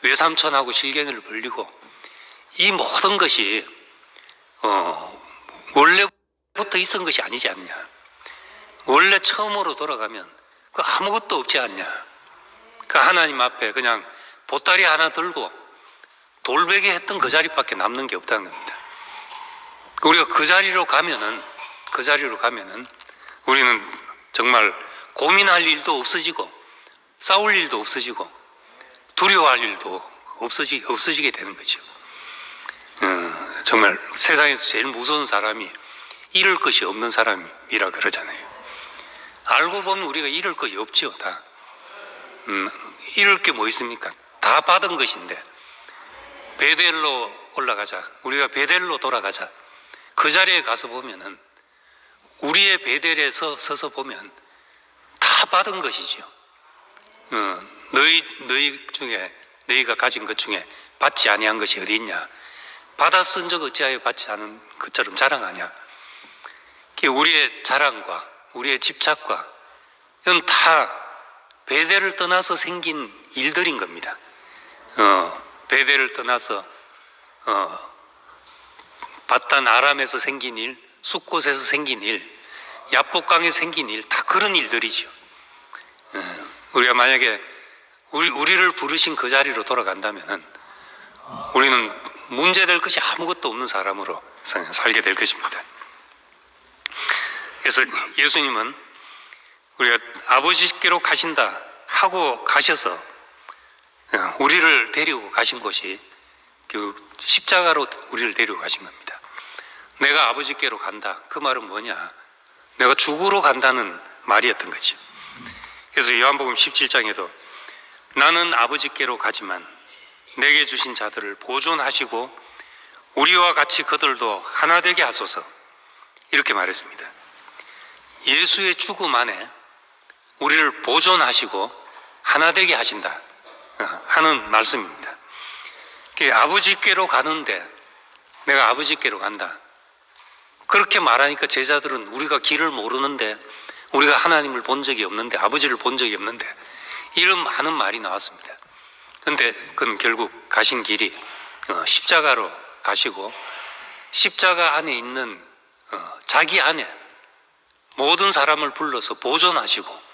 외삼촌하고 실갱이를 벌리고 이 모든 것이 원래부터 있었던 것이 아니지 않냐. 원래 처음으로 돌아가면 그 아무것도 없지 않냐. 그 하나님 앞에 그냥 보따리 하나 들고 돌베개 했던 그 자리밖에 남는 게 없다는 겁니다. 우리가 그 자리로 가면은 우리는 정말 고민할 일도 없어지고 싸울 일도 없어지고 두려워할 일도 없어지게 되는 거죠. 정말 세상에서 제일 무서운 사람이 잃을 것이 없는 사람이라 그러잖아요. 알고 보면 우리가 잃을 것이 없지요. 다 잃을 게 뭐 있습니까? 다 받은 것인데 베델로 올라가자. 우리가 베델로 돌아가자. 그 자리에 가서 보면은 우리의 베델에 서서 보면 다 받은 것이죠. 너희 중에 너희가 가진 것 중에 받지 아니한 것이 어디 있냐? 받았은 적 어찌하여 받지 않은 것처럼 자랑하냐? 우리의 자랑과 우리의 집착과 이건 다 베델을 떠나서 생긴 일들인 겁니다. 베델을 떠나서 바단 아람에서 생긴 일, 숫곳에서 생긴 일, 야복강에 생긴 일, 다 그런 일들이죠. 우리가 만약에 우리를 부르신 그 자리로 돌아간다면은 우리는 문제될 것이 아무것도 없는 사람으로 살게 될 것입니다. 그래서 예수님은 우리가 아버지께로 가신다 하고 가셔서 우리를 데리고 가신 곳이 그 십자가로 우리를 데리고 가신 겁니다. 내가 아버지께로 간다. 그 말은 뭐냐? 내가 죽으러 간다는 말이었던 거죠. 그래서 요한복음 17장에도 나는 아버지께로 가지만 내게 주신 자들을 보존하시고 우리와 같이 그들도 하나 되게 하소서, 이렇게 말했습니다. 예수의 죽음 안에 우리를 보존하시고 하나 되게 하신다 하는 말씀입니다. 아버지께로 가는데 내가 아버지께로 간다, 그렇게 말하니까 제자들은 우리가 길을 모르는데, 우리가 하나님을 본 적이 없는데, 아버지를 본 적이 없는데, 이런 많은 말이 나왔습니다. 그런데 그건 결국 가신 길이 십자가로 가시고 십자가 안에 있는 자기 안에 모든 사람을 불러서 보존하시고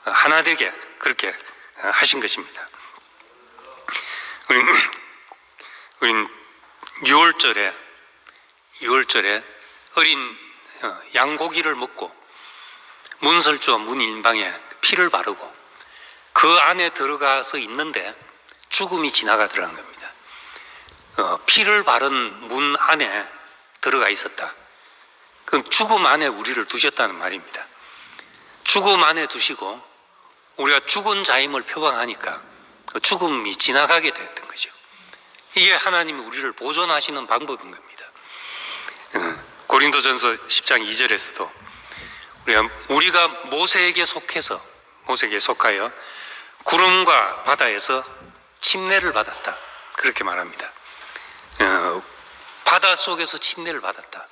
하나 되게 그렇게 하신 것입니다. 우린 6월절에 어린 양고기를 먹고 문설주와 문인방에 피를 바르고 그 안에 들어가서 있는데 죽음이 지나가 들어간 겁니다. 피를 바른 문 안에 들어가 있었다. 그건 죽음 안에 우리를 두셨다는 말입니다. 죽음 안에 두시고 우리가 죽은 자임을 표방하니까 그 죽음이 지나가게 됐던 거죠. 이게 하나님이 우리를 보존하시는 방법인 겁니다. 고린도전서 10장 2절에서도 우리가 모세에게 속하여 구름과 바다에서 침례를 받았다, 그렇게 말합니다. 바다 속에서 침례를 받았다.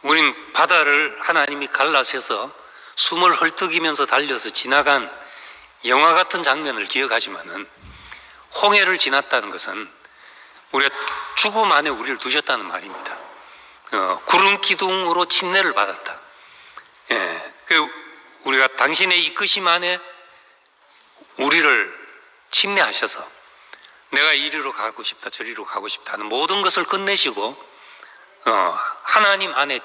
우린 바다를 하나님이 갈라서서 숨을 헐떡이면서 달려서 지나간 영화 같은 장면을 기억하지만은 홍해를 지났다는 것은 우리가 죽음 안에 우리를 두셨다는 말입니다. 구름 기둥으로 침례를 받았다. 우리가 당신의 이끄심 안에 우리를 침례하셔서 내가 이리로 가고 싶다, 저리로 가고 싶다 하는 모든 것을 끝내시고 하나님 안에,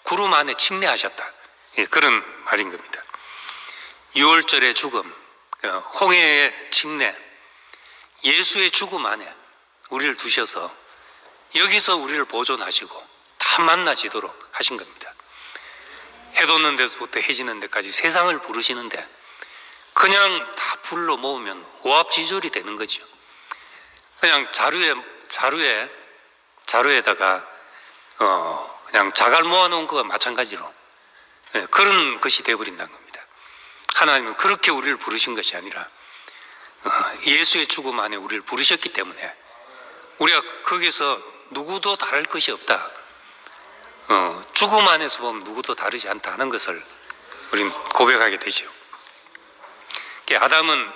구름 안에 침례하셨다, 그런 말인 겁니다. 6월절의 죽음, 홍해의 침례, 예수의 죽음 안에 우리를 두셔서 여기서 우리를 보존하시고 다 만나지도록 하신 겁니다. 해 돋는 데서부터 해 지는 데까지 세상을 부르시는데 그냥 다 불러 모으면 오합지졸이 되는 거죠. 그냥 자루에다가 그냥 자갈 모아놓은 거와 마찬가지로 그런 것이 되어버린다는 겁니다. 하나님은 그렇게 우리를 부르신 것이 아니라 예수의 죽음 안에 우리를 부르셨기 때문에 우리가 거기서 누구도 다를 것이 없다, 죽음 안에서 보면 누구도 다르지 않다 하는 것을 우리는 고백하게 되죠. 아담은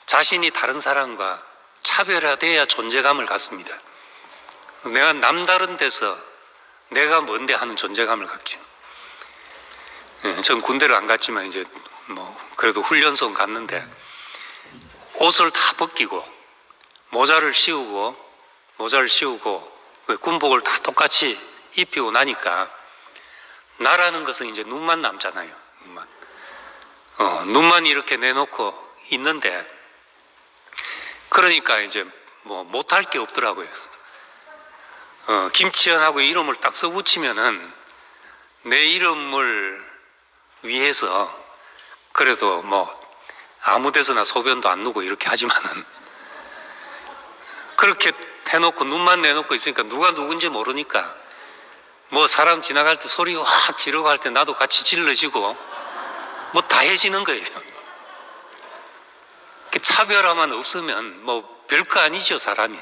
자신이 다른 사람과 차별화되어야 존재감을 갖습니다. 내가 남다른 데서 내가 뭔데 하는 존재감을 갖죠. 전 군대를 안 갔지만 이제 그래도 훈련소 갔는데 옷을 다 벗기고 모자를 씌우고 군복을 다 똑같이 입히고 나니까 나라는 것은 이제 눈만 남잖아요. 눈만 이렇게 내놓고 있는데, 그러니까 이제 못할 게 없더라고요. 김치현하고 이름을 딱 써붙이면은 내 이름을 위해서 그래도 아무 데서나 소변도 안 누고 이렇게 하지만은 그렇게 해놓고 눈만 내놓고 있으니까 누가 누군지 모르니까 사람 지나갈 때 소리 확 지르고 할 때 나도 같이 질러지고 다 해지는 거예요. 차별화만 없으면 별거 아니죠, 사람이.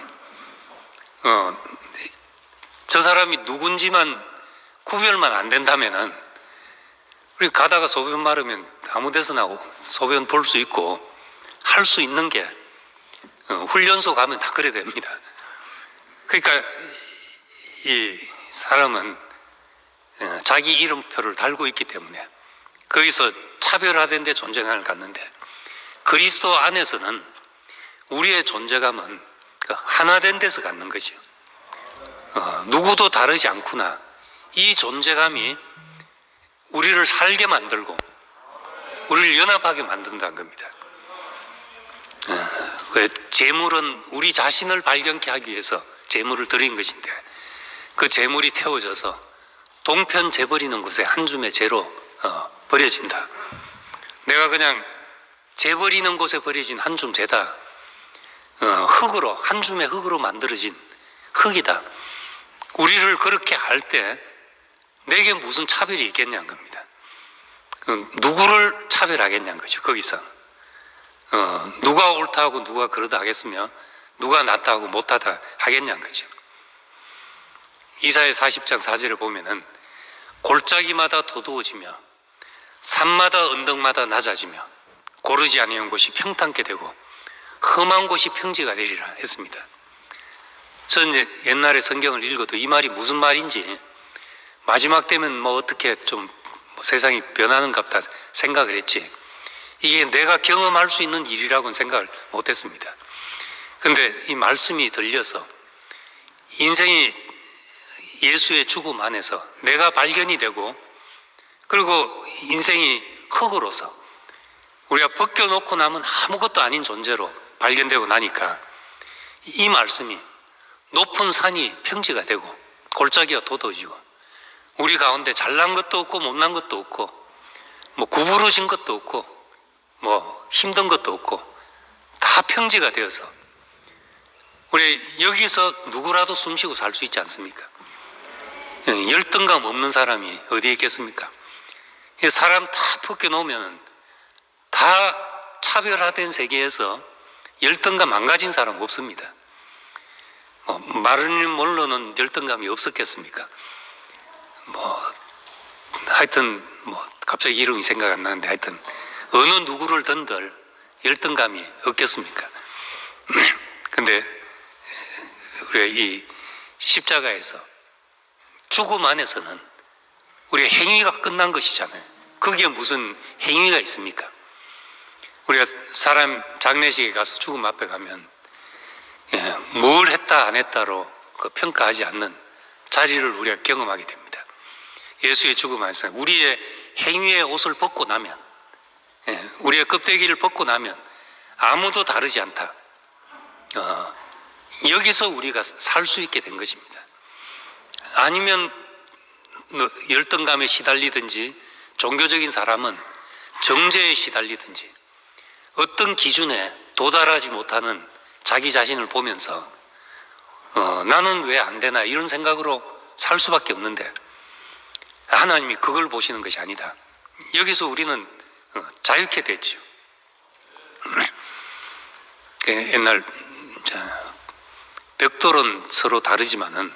저 사람이 누군지만 구별만 안 된다면은 우리 가다가 소변 마르면 아무 데서나 소변 볼 수 있고 할 수 있는 게 훈련소 가면 다 그래 됩니다. 그러니까 이 사람은 자기 이름표를 달고 있기 때문에 거기서 차별화된 데 존재감을 갖는데, 그리스도 안에서는 우리의 존재감은 하나된 데서 갖는 거죠. 누구도 다르지 않구나, 이 존재감이 우리를 살게 만들고 우리를 연합하게 만든다는 겁니다. 왜 재물은 우리 자신을 발견케 하기 위해서 재물을 드린 것인데, 그 재물이 태워져서 동편 재버리는 곳에 한 줌의 재로 버려진다. 내가 그냥 재버리는 곳에 버려진 한 줌 재다. 흙으로, 한 줌의 흙으로 만들어진 흙이다. 우리를 그렇게 알 때 내게 무슨 차별이 있겠냐는 겁니다. 누구를 차별하겠냐는 거죠. 거기서 누가 옳다 하고 누가 그러다 하겠으며 누가 낫다 하고 못하다 하겠냐는 거죠. 이사야 40장 4절에 보면은 골짜기마다 도두어지며 산마다 언덕마다 낮아지며 고르지 아니한 곳이 평탄케 되고 험한 곳이 평지가 되리라 했습니다. 저는 이제 옛날에 성경을 읽어도 이 말이 무슨 말인지 마지막 되면 뭐 어떻게 좀 세상이 변하는갑다 생각을 했지, 이게 내가 경험할 수 있는 일이라고는 생각을 못했습니다. 그런데 이 말씀이 들려서 인생이 예수의 죽음 안에서 내가 발견이 되고, 그리고 인생이 흙으로서 우리가 벗겨놓고 나면 아무것도 아닌 존재로 발견되고 나니까 이 말씀이 높은 산이 평지가 되고 골짜기가 도도지고 우리 가운데 잘난 것도 없고 못난 것도 없고 뭐 구부러진 것도 없고 뭐 힘든 것도 없고 다 평지가 되어서 우리 여기서 누구라도 숨쉬고 살 수 있지 않습니까? 열등감 없는 사람이 어디에 있겠습니까? 사람 다 벗겨놓으면 다 차별화된 세계에서 열등감 안 가진 사람 없습니다. 마를린 먼로는 열등감이 없었겠습니까? 하여튼 갑자기 이름이 생각 안 나는데, 하여튼 어느 누구를 든들 열등감이 없겠습니까? 근데 우리가 이 십자가에서 죽음 안에서는 우리의 행위가 끝난 것이잖아요. 거기에 무슨 행위가 있습니까? 우리가 사람 장례식에 가서 죽음 앞에 가면 뭘 했다 안 했다로 평가하지 않는 자리를 우리가 경험하게 됩니다. 예수의 죽음 안에서 우리의 행위의 옷을 벗고 나면, 우리의 껍데기를 벗고 나면 아무도 다르지 않다. 여기서 우리가 살 수 있게 된 것입니다. 아니면 열등감에 시달리든지 종교적인 사람은 정죄에 시달리든지 어떤 기준에 도달하지 못하는 자기 자신을 보면서 나는 왜 안 되나 이런 생각으로 살 수밖에 없는데, 하나님이 그걸 보시는 것이 아니다. 여기서 우리는 자유케 됐죠. 옛날 벽돌은 서로 다르지만은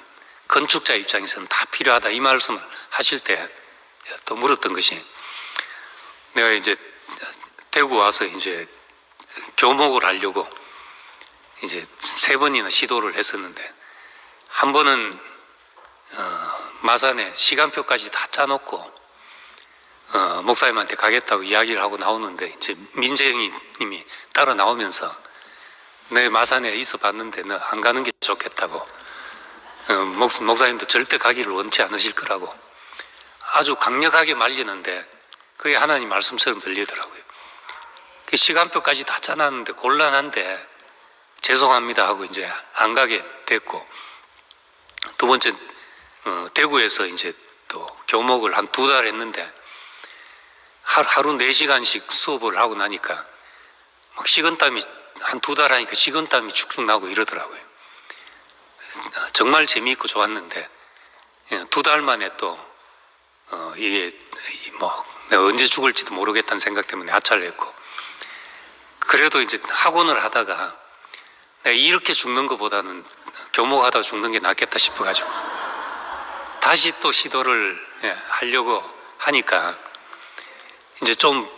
건축자 입장에서는 다 필요하다 이 말씀을 하실 때 또 물었던 것이, 내가 이제 대구 와서 이제 교목을 하려고 이제 3번이나 시도를 했었는데, 한 번은 마산에 시간표까지 다 짜놓고 목사님한테 가겠다고 이야기를 하고 나오는데, 이제 민재영이 님이 따라 나오면서 내 마산에 있어 봤는데 너 안 가는 게 좋겠다고, 목사님도 절대 가기를 원치 않으실 거라고 아주 강력하게 말리는데 그게 하나님 말씀처럼 들리더라고요. 그 시간표까지 다 짜놨는데 곤란한데 죄송합니다 하고 이제 안 가게 됐고, 두 번째 대구에서 이제 또 교목을 한 2달 했는데 하루 4시간씩 수업을 하고 나니까 막 식은땀이, 한 2달 하니까 식은땀이 축축 나고 이러더라고요. 정말 재미있고 좋았는데 2달 만에 또 이게 내가 언제 죽을지도 모르겠다는 생각 때문에 하차를 했고, 그래도 이제 학원을 하다가 내가 이렇게 죽는 것보다는 교목하다가 죽는 게 낫겠다 싶어가지고 다시 또 시도를 하려고 하니까 이제 좀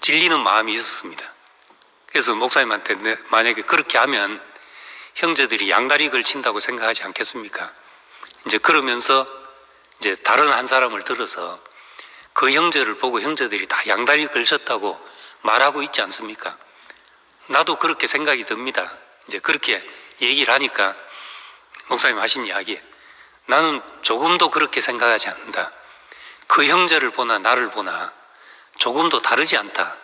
찔리는 마음이 있었습니다. 그래서 목사님한테 만약에 그렇게 하면 형제들이 양다리 걸친다고 생각하지 않겠습니까? 이제 그러면서 이제 다른 한 사람을 들어서 그 형제를 보고 형제들이 다 양다리 걸쳤다고 말하고 있지 않습니까? 나도 그렇게 생각이 듭니다. 이제 그렇게 얘기를 하니까 목사님 하신 이야기, 나는 조금도 그렇게 생각하지 않는다. 그 형제를 보나 나를 보나 조금도 다르지 않다.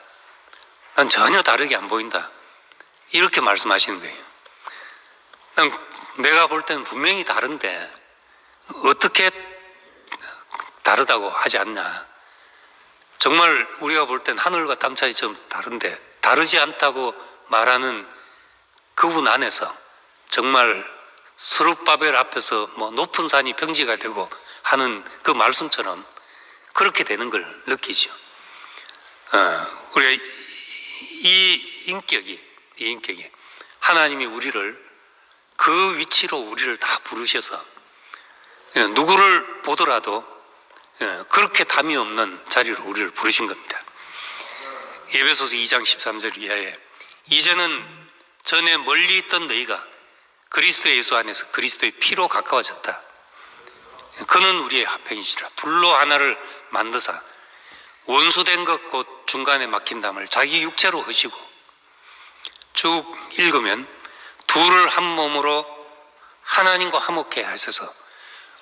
난 전혀 다르게 안 보인다. 이렇게 말씀하시는 거예요. 내가 볼 때는 분명히 다른데 어떻게 다르다고 하지 않나. 정말 우리가 볼 땐 하늘과 땅 차이처럼 다른데 다르지 않다고 말하는 그분 안에서 정말 스룹바벨 앞에서 뭐 높은 산이 평지가 되고 하는 그 말씀처럼 그렇게 되는 걸 느끼죠. 우리가 이 인격이 하나님이 우리를 그 위치로 우리를 다 부르셔서 누구를 보더라도 그렇게 담이 없는 자리로 우리를 부르신 겁니다. 에베소서 2장 13절 이하에 이제는 전에 멀리 있던 너희가 그리스도 예수 안에서 그리스도의 피로 가까워졌다. 그는 우리의 화평이시라. 둘로 하나를 만드사 원수된 것 곧 중간에 막힌 담을 자기 육체로 하시고, 쭉 읽으면 둘을 한 몸으로 하나님과 화목케 하셔서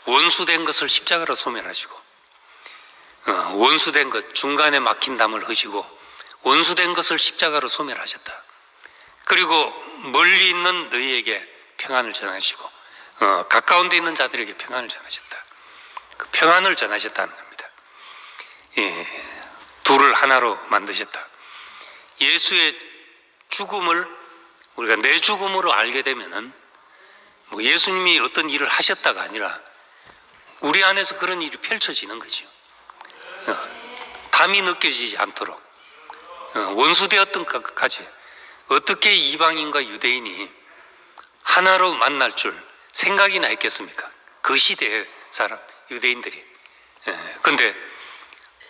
원수된 것을 십자가로 소멸하시고, 원수된 것 중간에 막힌 담을 하시고 원수된 것을 십자가로 소멸하셨다. 그리고 멀리 있는 너희에게 평안을 전하시고 가까운 데 있는 자들에게 평안을 전하셨다. 그 평안을 전하셨다는 겁니다. 둘을 하나로 만드셨다. 예수의 죽음을 우리가 내 죽음으로 알게 되면은 뭐 예수님이 어떤 일을 하셨다가 아니라 우리 안에서 그런 일이 펼쳐지는 거죠. 담이 느껴지지 않도록 원수되었던 것까지 어떻게 이방인과 유대인이 하나로 만날 줄 생각이나 했겠습니까? 그 시대의 사람 유대인들이. 그런데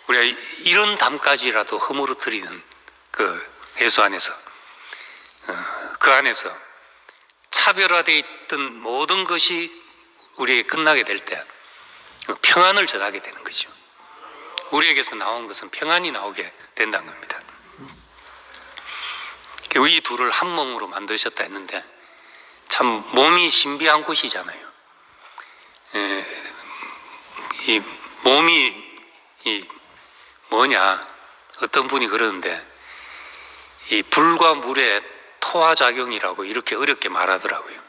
우리가 이런 담까지라도 허물어뜨리는 그 예수 안에서 그 안에서 차별화되어 있던 모든 것이 우리에게 끝나게 될 때 평안을 전하게 되는 거죠. 우리에게서 나온 것은 평안이 나오게 된다는 겁니다. 이 둘을 한 몸으로 만드셨다 했는데 참 몸이 신비한 곳이잖아요. 이 몸이 뭐냐, 어떤 분이 그러는데 이 불과 물의 토화작용이라고 이렇게 어렵게 말하더라고요.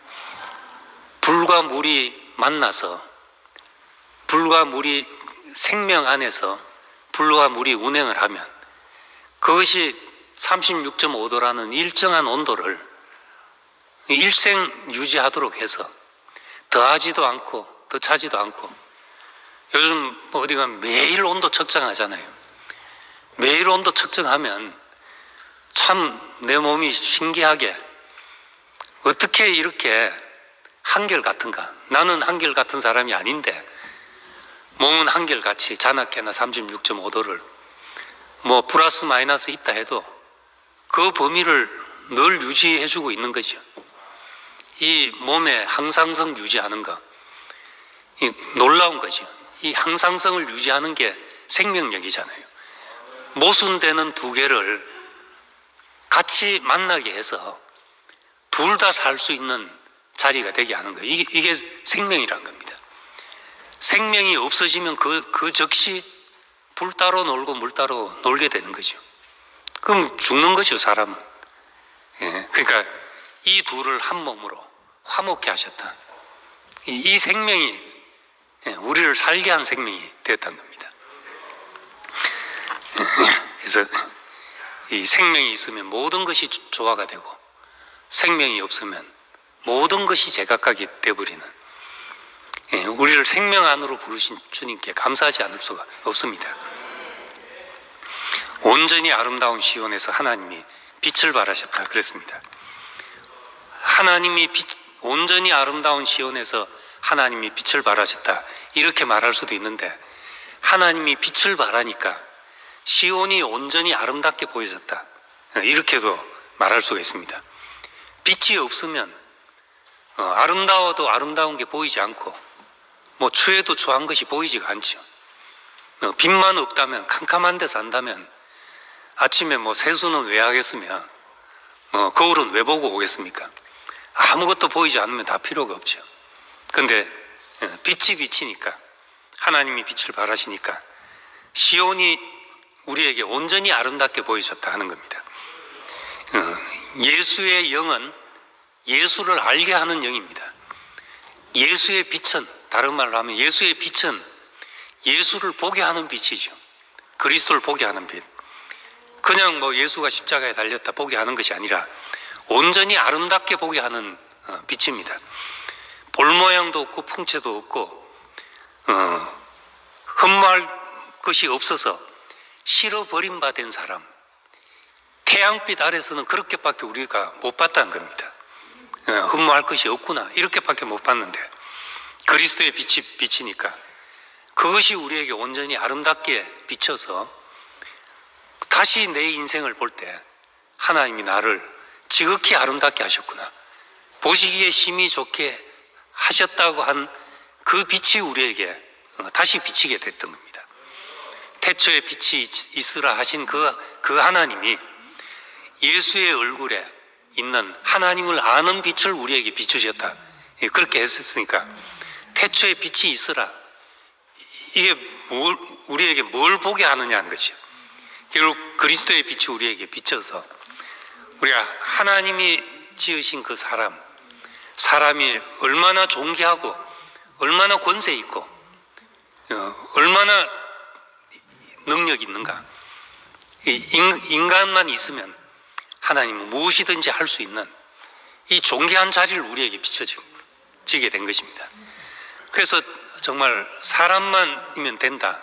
불과 물이 만나서 불과 물이 생명 안에서 불과 물이 운행을 하면 그것이 36.5도라는 일정한 온도를 일생 유지하도록 해서 더하지도 않고 더 차지도 않고, 요즘 어디 가면 매일 온도 측정하잖아요. 매일 온도 측정하면 참 내 몸이 신기하게 어떻게 이렇게 한결같은가. 나는 한결같은 사람이 아닌데 몸은 한결같이 자나깨나 36.5도를 뭐 플러스 마이너스 있다 해도 그 범위를 늘 유지해주고 있는 거죠. 이 몸의 항상성 유지하는 거, 이 놀라운 거죠. 이 항상성을 유지하는 게 생명력이잖아요. 모순되는 두 개를 같이 만나게 해서 둘 다 살 수 있는 자리가 되게 하는 거예요. 이게 생명이란 겁니다. 생명이 없어지면 그 즉시 불 따로 놀고 물 따로 놀게 되는 거죠. 그럼 죽는 거죠, 사람은. 그러니까 이 둘을 한 몸으로 화목케 하셨다. 이 생명이 우리를 살게 한 생명이 되었다는 겁니다. 그래서 이 생명이 있으면 모든 것이 조화가 되고 생명이 없으면 모든 것이 제각각이 되어버리는, 우리를 생명 안으로 부르신 주님께 감사하지 않을 수가 없습니다. 온전히 아름다운 시온에서 하나님이 빛을 발하셨다 그랬습니다. 하나님이 온전히 아름다운 시온에서 하나님이 빛을 발하셨다 이렇게 말할 수도 있는데, 하나님이 빛을 발하니까 시온이 온전히 아름답게 보여졌다, 이렇게도 말할 수가 있습니다. 빛이 없으면 아름다워도 아름다운 게 보이지 않고 뭐 추해도 추한 것이 보이지가 않죠. 빛만 없다면, 캄캄한 데 산다면 아침에 뭐 세수는 왜 하겠으며 거울은 왜 보고 오겠습니까? 아무것도 보이지 않으면 다 필요가 없죠. 근데 빛이 비치니까, 하나님이 빛을 발하시니까 시온이 우리에게 온전히 아름답게 보여졌다 하는 겁니다. 예수의 영은 예수를 알게 하는 영입니다. 예수의 빛은, 다른 말로 하면 예수의 빛은 예수를 보게 하는 빛이죠. 그리스도를 보게 하는 빛. 그냥 뭐 예수가 십자가에 달렸다 보게 하는 것이 아니라 온전히 아름답게 보게 하는 빛입니다. 볼 모양도 없고 풍채도 없고 흠모할 것이 없어서 실어버린 바 된 사람, 태양빛 아래서는 그렇게밖에 우리가 못 봤다는 겁니다. 흠모할 것이 없구나, 이렇게밖에 못 봤는데 그리스도의 빛이 비치니까 그것이 우리에게 온전히 아름답게 비쳐서 다시 내 인생을 볼 때 하나님이 나를 지극히 아름답게 하셨구나, 보시기에 심히 좋게 하셨다고 한 그 빛이 우리에게 다시 비치게 됐던 겁니다. 태초에 빛이 있으라 하신 그 하나님이 예수의 얼굴에 있는 하나님을 아는 빛을 우리에게 비추셨다, 그렇게 했었으니까 태초에 빛이 있으라, 이게 우리에게 뭘 보게 하느냐는 거죠. 결국 그리스도의 빛이 우리에게 비쳐서 우리가 하나님이 지으신 그 사람이 얼마나 존귀하고 얼마나 권세 있고 얼마나 능력이 있는가. 인간만 있으면 하나님은 무엇이든지 할 수 있는 이 존귀한 자리를 우리에게 비춰지게 된 것입니다. 그래서 정말 사람만이면 된다,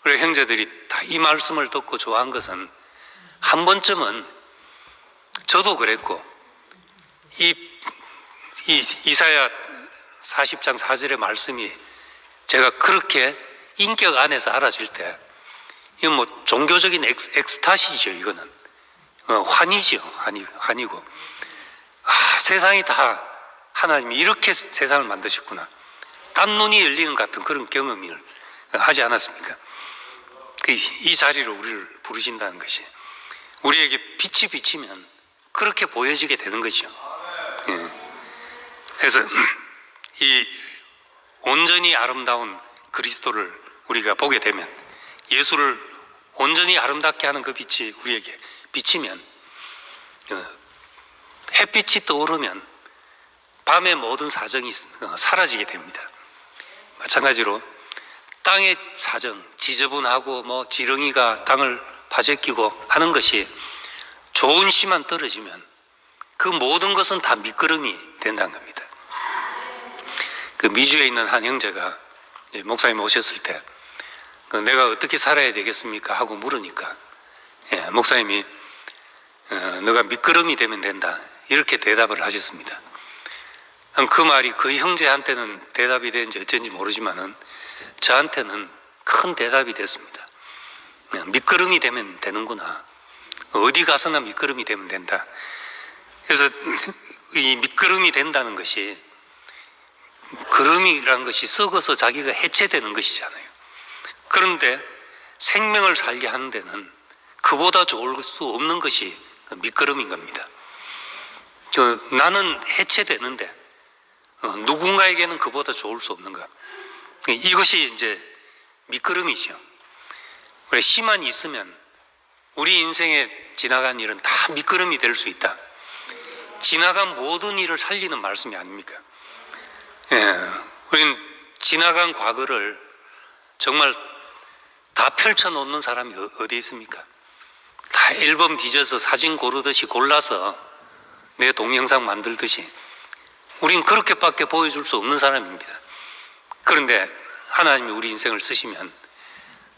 우리 형제들이 다 이 말씀을 듣고 좋아한 것은 한 번쯤은 저도 그랬고 이사야 40장 4절의 말씀이 제가 그렇게 인격 안에서 알아질 때, 이건 뭐 종교적인 엑스타시죠. 이거는 환희죠. 환희고, 세상이 다 하나님이 이렇게 세상을 만드셨구나, 딴 눈이 열리는 같은 그런 경험을 하지 않았습니까? 이 자리로 우리를 부르신다는 것이 우리에게 빛이 비치면 그렇게 보여지게 되는 거죠. 그래서 이 온전히 아름다운 그리스도를 우리가 보게 되면, 예수를 온전히 아름답게 하는 그 빛이 우리에게 비치면, 햇빛이 떠오르면 밤의 모든 사정이 사라지게 됩니다. 마찬가지로 땅의 사정, 지저분하고 뭐 지렁이가 땅을 파재끼고 하는 것이 좋은 씨만 떨어지면 그 모든 것은 다 미끄럼이 된다는 겁니다. 그 미주에 있는 한 형제가 목사님 오셨을 때 내가 어떻게 살아야 되겠습니까 하고 물으니까 목사님이 너가 미끄럼이 되면 된다, 이렇게 대답을 하셨습니다. 그 말이 그 형제한테는 대답이 되는지 어쩐지 모르지만은 저한테는 큰 대답이 됐습니다. 미끄럼이 되면 되는구나, 어디 가서나 미끄럼이 되면 된다. 그래서 이 미끄럼이 된다는 것이, 그름이라는 것이 썩어서 자기가 해체되는 것이잖아요. 그런데 생명을 살게 하는 데는 그보다 좋을 수 없는 것이 미끄럼인 겁니다. 나는 해체되는데 누군가에게는 그보다 좋을 수 없는가, 이것이 이제 미끄럼이죠. 그래, 씨만 있으면 우리 인생에 지나간 일은 다 미끄럼이 될 수 있다. 지나간 모든 일을 살리는 말씀이 아닙니까? 우리는 지나간 과거를 정말 다 펼쳐놓는 사람이 어디 있습니까? 다 앨범 뒤져서 사진 고르듯이 골라서 내 동영상 만들듯이 우린 그렇게밖에 보여줄 수 없는 사람입니다. 그런데 하나님이 우리 인생을 쓰시면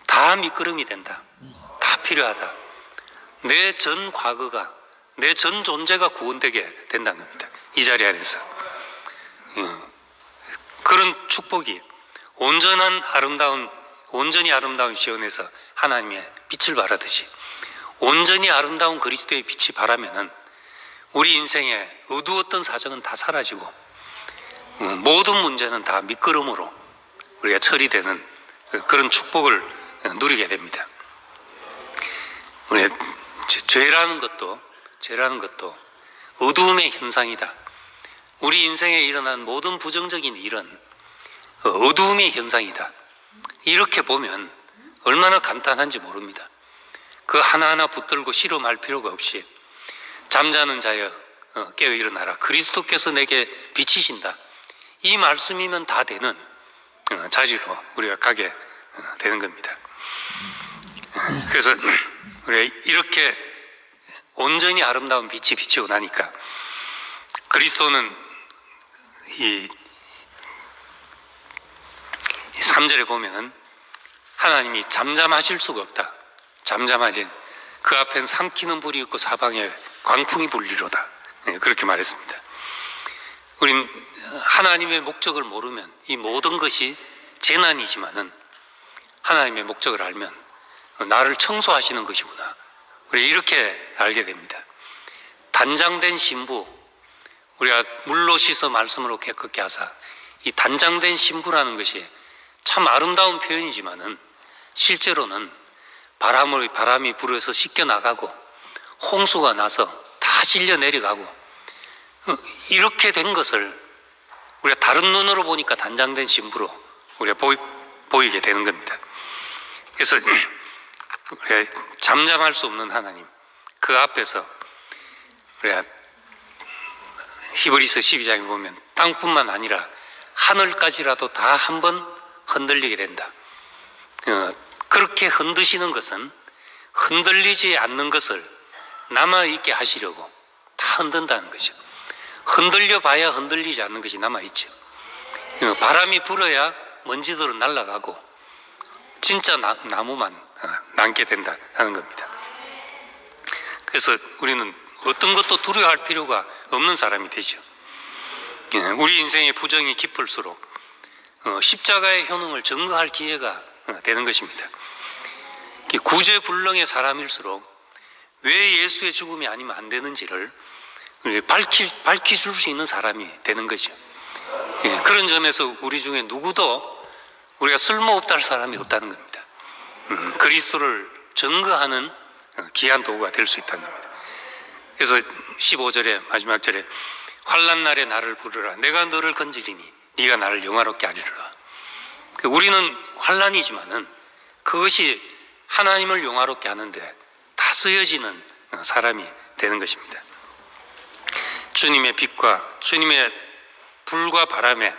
다 미끄럼이 된다, 다 필요하다, 내 전 과거가, 내 전 존재가 구원되게 된다는 겁니다. 이 자리 안에서 그런 축복이, 온전한 아름다운 온전히 아름다운 시온에서 하나님의 빛을 발하듯이 온전히 아름다운 그리스도의 빛이 발하면은 우리 인생에 어두웠던 사정은 다 사라지고 모든 문제는 다 미끄럼으로 우리가 처리되는 그런 축복을 누리게 됩니다. 우리가 죄라는 것도 어두움의 현상이다. 우리 인생에 일어난 모든 부정적인 일은 어두움의 현상이다. 이렇게 보면 얼마나 간단한지 모릅니다. 그 하나하나 붙들고 실험할 필요가 없이 잠자는 자여 깨어 일어나라. 그리스도께서 내게 비치신다. 이 말씀이면 다 되는 자리로 우리가 가게 되는 겁니다. 그래서 우리가 이렇게 온전히 아름다운 빛이 비치고 나니까 그리스도는 이 3절에 보면은 하나님이 잠잠하실 수가 없다. 잠잠하지. 그 앞엔 삼키는 불이 있고 사방에 광풍이 불리로다. 그렇게 말했습니다. 우린 하나님의 목적을 모르면 이 모든 것이 재난이지만은 하나님의 목적을 알면 나를 청소하시는 것이구나. 우리 이렇게 알게 됩니다. 단장된 신부, 우리가 물로 씻어 말씀으로 깨끗게 하사, 이 단장된 신부라는 것이 참 아름다운 표현이지만은 실제로는 바람이 불어서 씻겨 나가고 홍수가 나서 다 실려 내려가고 이렇게 된 것을 우리가 다른 눈으로 보니까 단장된 신부로 우리가 보이게 되는 겁니다. 그래서 우리가 잠잠할 수 없는 하나님, 그 앞에서 우리가 히브리서 12장에 보면 땅뿐만 아니라 하늘까지라도 다 한번 흔들리게 된다. 그렇게 흔드시는 것은 흔들리지 않는 것을 남아있게 하시려고 다 흔든다는 거죠. 흔들려 봐야 흔들리지 않는 것이 남아있죠. 바람이 불어야 먼지들은 날아가고 진짜 나무만 남게 된다 하는 겁니다. 그래서 우리는 어떤 것도 두려워할 필요가 없는 사람이 되죠. 우리 인생의 부정이 깊을수록 십자가의 효능을 증거할 기회가 되는 것입니다. 구제불능의 사람일수록 왜 예수의 죽음이 아니면 안 되는지를 밝혀줄 수 있는 사람이 되는 거죠. 그런 점에서 우리 중에 누구도 우리가 쓸모없다 할 사람이 없다는 겁니다. 그리스도를 증거하는 귀한 도구가 될 수 있다는 겁니다. 그래서 15절에 마지막 절에 환난 날에 나를 부르라. 내가 너를 건지리니 네가 나를 영화롭게 하리라. 우리는 환난이지만은 그것이 하나님을 영화롭게 하는데 다 쓰여지는 사람이 되는 것입니다. 주님의 빛과 주님의 불과 바람에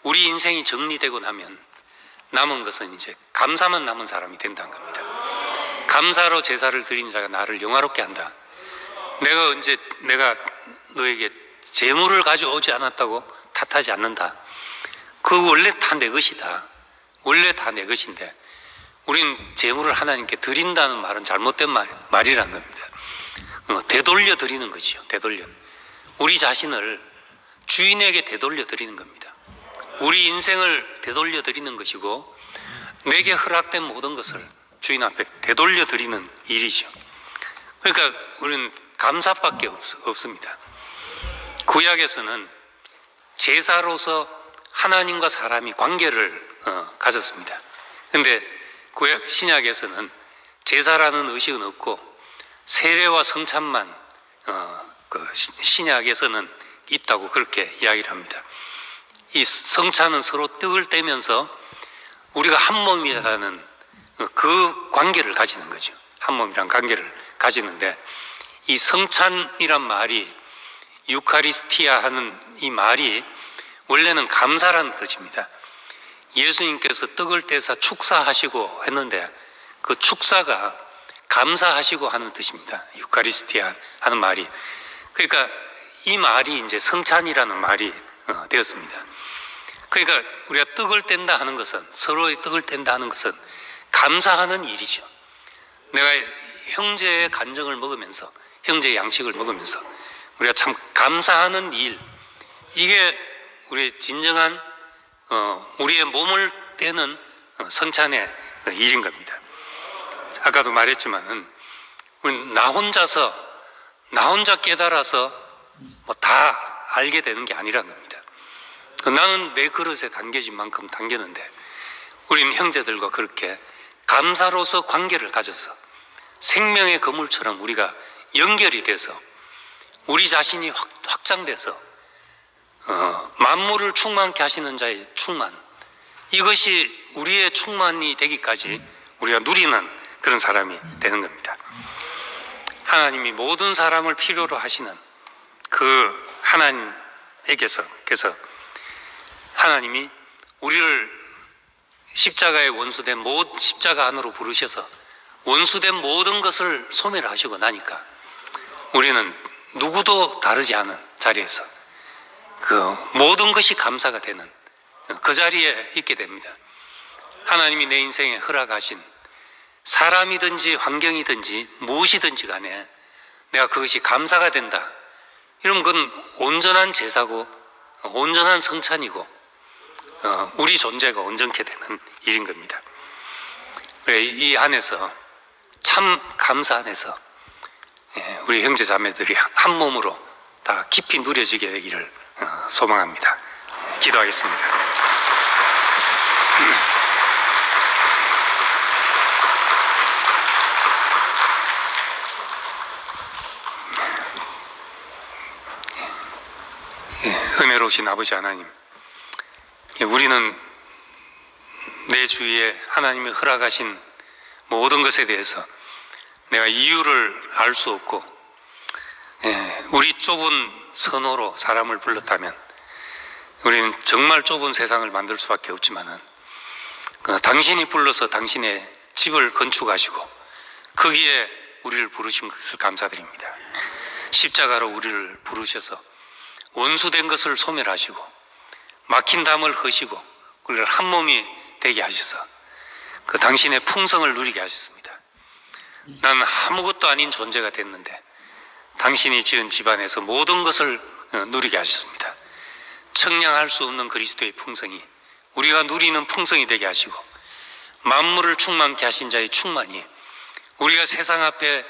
우리 인생이 정리되고 나면 남은 것은 이제 감사만 남은 사람이 된다는 겁니다. 감사로 제사를 드린 자가 나를 영화롭게 한다. 내가 너에게 재물을 가져오지 않았다고 탓하지 않는다. 그 원래 다 내 것이다. 원래 다 내 것인데 우린 재물을 하나님께 드린다는 말은 잘못된 말이라는 겁니다. 되돌려 드리는 것이요. 되돌려. 우리 자신을 주인에게 되돌려 드리는 겁니다. 우리 인생을 되돌려 드리는 것이고 내게 허락된 모든 것을 주인 앞에 되돌려 드리는 일이죠. 그러니까 우리는 감사밖에 없습니다. 구약에서는 제사로서 하나님과 사람이 관계를 가졌습니다. 그런데 구약 신약에서는 제사라는 의식은 없고 세례와 성찬만 신약에서는 있다고 그렇게 이야기를 합니다. 이 성찬은 서로 떡을 떼면서 우리가 한 몸이라는 그 관계를 가지는 거죠. 한 몸이란 관계를 가지는데 이 성찬이란 말이 유카리스티아 하는 이 말이 원래는 감사라는 뜻입니다. 예수님께서 떡을 떼서 축사하시고 했는데 그 축사가 감사하시고 하는 뜻입니다. 유카리스티아 하는 말이. 그러니까 이 말이 이제 성찬이라는 말이 되었습니다. 그러니까 우리가 떡을 뗀다 하는 것은, 서로의 떡을 뗀다 하는 것은 감사하는 일이죠. 내가 형제의 간정을 먹으면서, 형제의 양식을 먹으면서 우리가 참 감사하는 일, 이게 우리의 진정한 우리의 몸을 떼는 성찬의 일인 겁니다. 아까도 말했지만은 나 혼자 깨달아서 뭐 다 알게 되는 게 아니라는 겁니다. 나는 내 그릇에 담겨진 만큼 담겼는데 우리는 형제들과 그렇게 감사로서 관계를 가져서 생명의 그물처럼 우리가 연결이 돼서 우리 자신이 확장돼서 만물을 충만케 하시는 자의 충만, 이것이 우리의 충만이 되기까지 우리가 누리는 그런 사람이 되는 겁니다. 하나님이 모든 사람을 필요로 하시는 그 하나님에게서, 그래서 하나님이 우리를 십자가의 원수된 십자가 안으로 부르셔서 원수된 모든 것을 소멸하시고 나니까 우리는 누구도 다르지 않은 자리에서 그 모든 것이 감사가 되는 그 자리에 있게 됩니다. 하나님이 내 인생에 허락하신 사람이든지 환경이든지 무엇이든지 간에 내가 그것이 감사가 된다, 이러면 그건 온전한 제사고 온전한 성찬이고 우리 존재가 온전케 되는 일인 겁니다. 이 안에서 참 감사 안에서 우리 형제 자매들이 한 몸으로 다 깊이 누려지게 되기를 소망합니다. 기도하겠습니다. 은혜로우신 아버지 하나님, 우리는 내 주위에 하나님이 허락하신 모든 것에 대해서 내가 이유를 알 수 없고, 우리 좁은 선호로 사람을 불렀다면 우리는 정말 좁은 세상을 만들 수밖에 없지만은 당신이 불러서 당신의 집을 건축하시고 거기에 우리를 부르신 것을 감사드립니다. 십자가로 우리를 부르셔서 원수된 것을 소멸하시고 막힌 담을 허시고 우리를 한 몸이 되게 하셔서 그 당신의 풍성을 누리게 하셨습니다. 나는 아무것도 아닌 존재가 됐는데 당신이 지은 집안에서 모든 것을 누리게 하셨습니다. 청량할 수 없는 그리스도의 풍성이 우리가 누리는 풍성이 되게 하시고 만물을 충만케 하신 자의 충만이 우리가 세상 앞에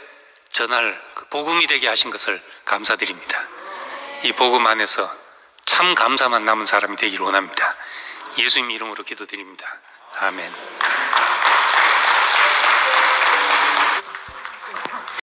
전할 그 복음이 되게 하신 것을 감사드립니다. 이 복음 안에서 참 감사만 남은 사람이 되기를 원합니다. 예수님 이름으로 기도드립니다. 아멘.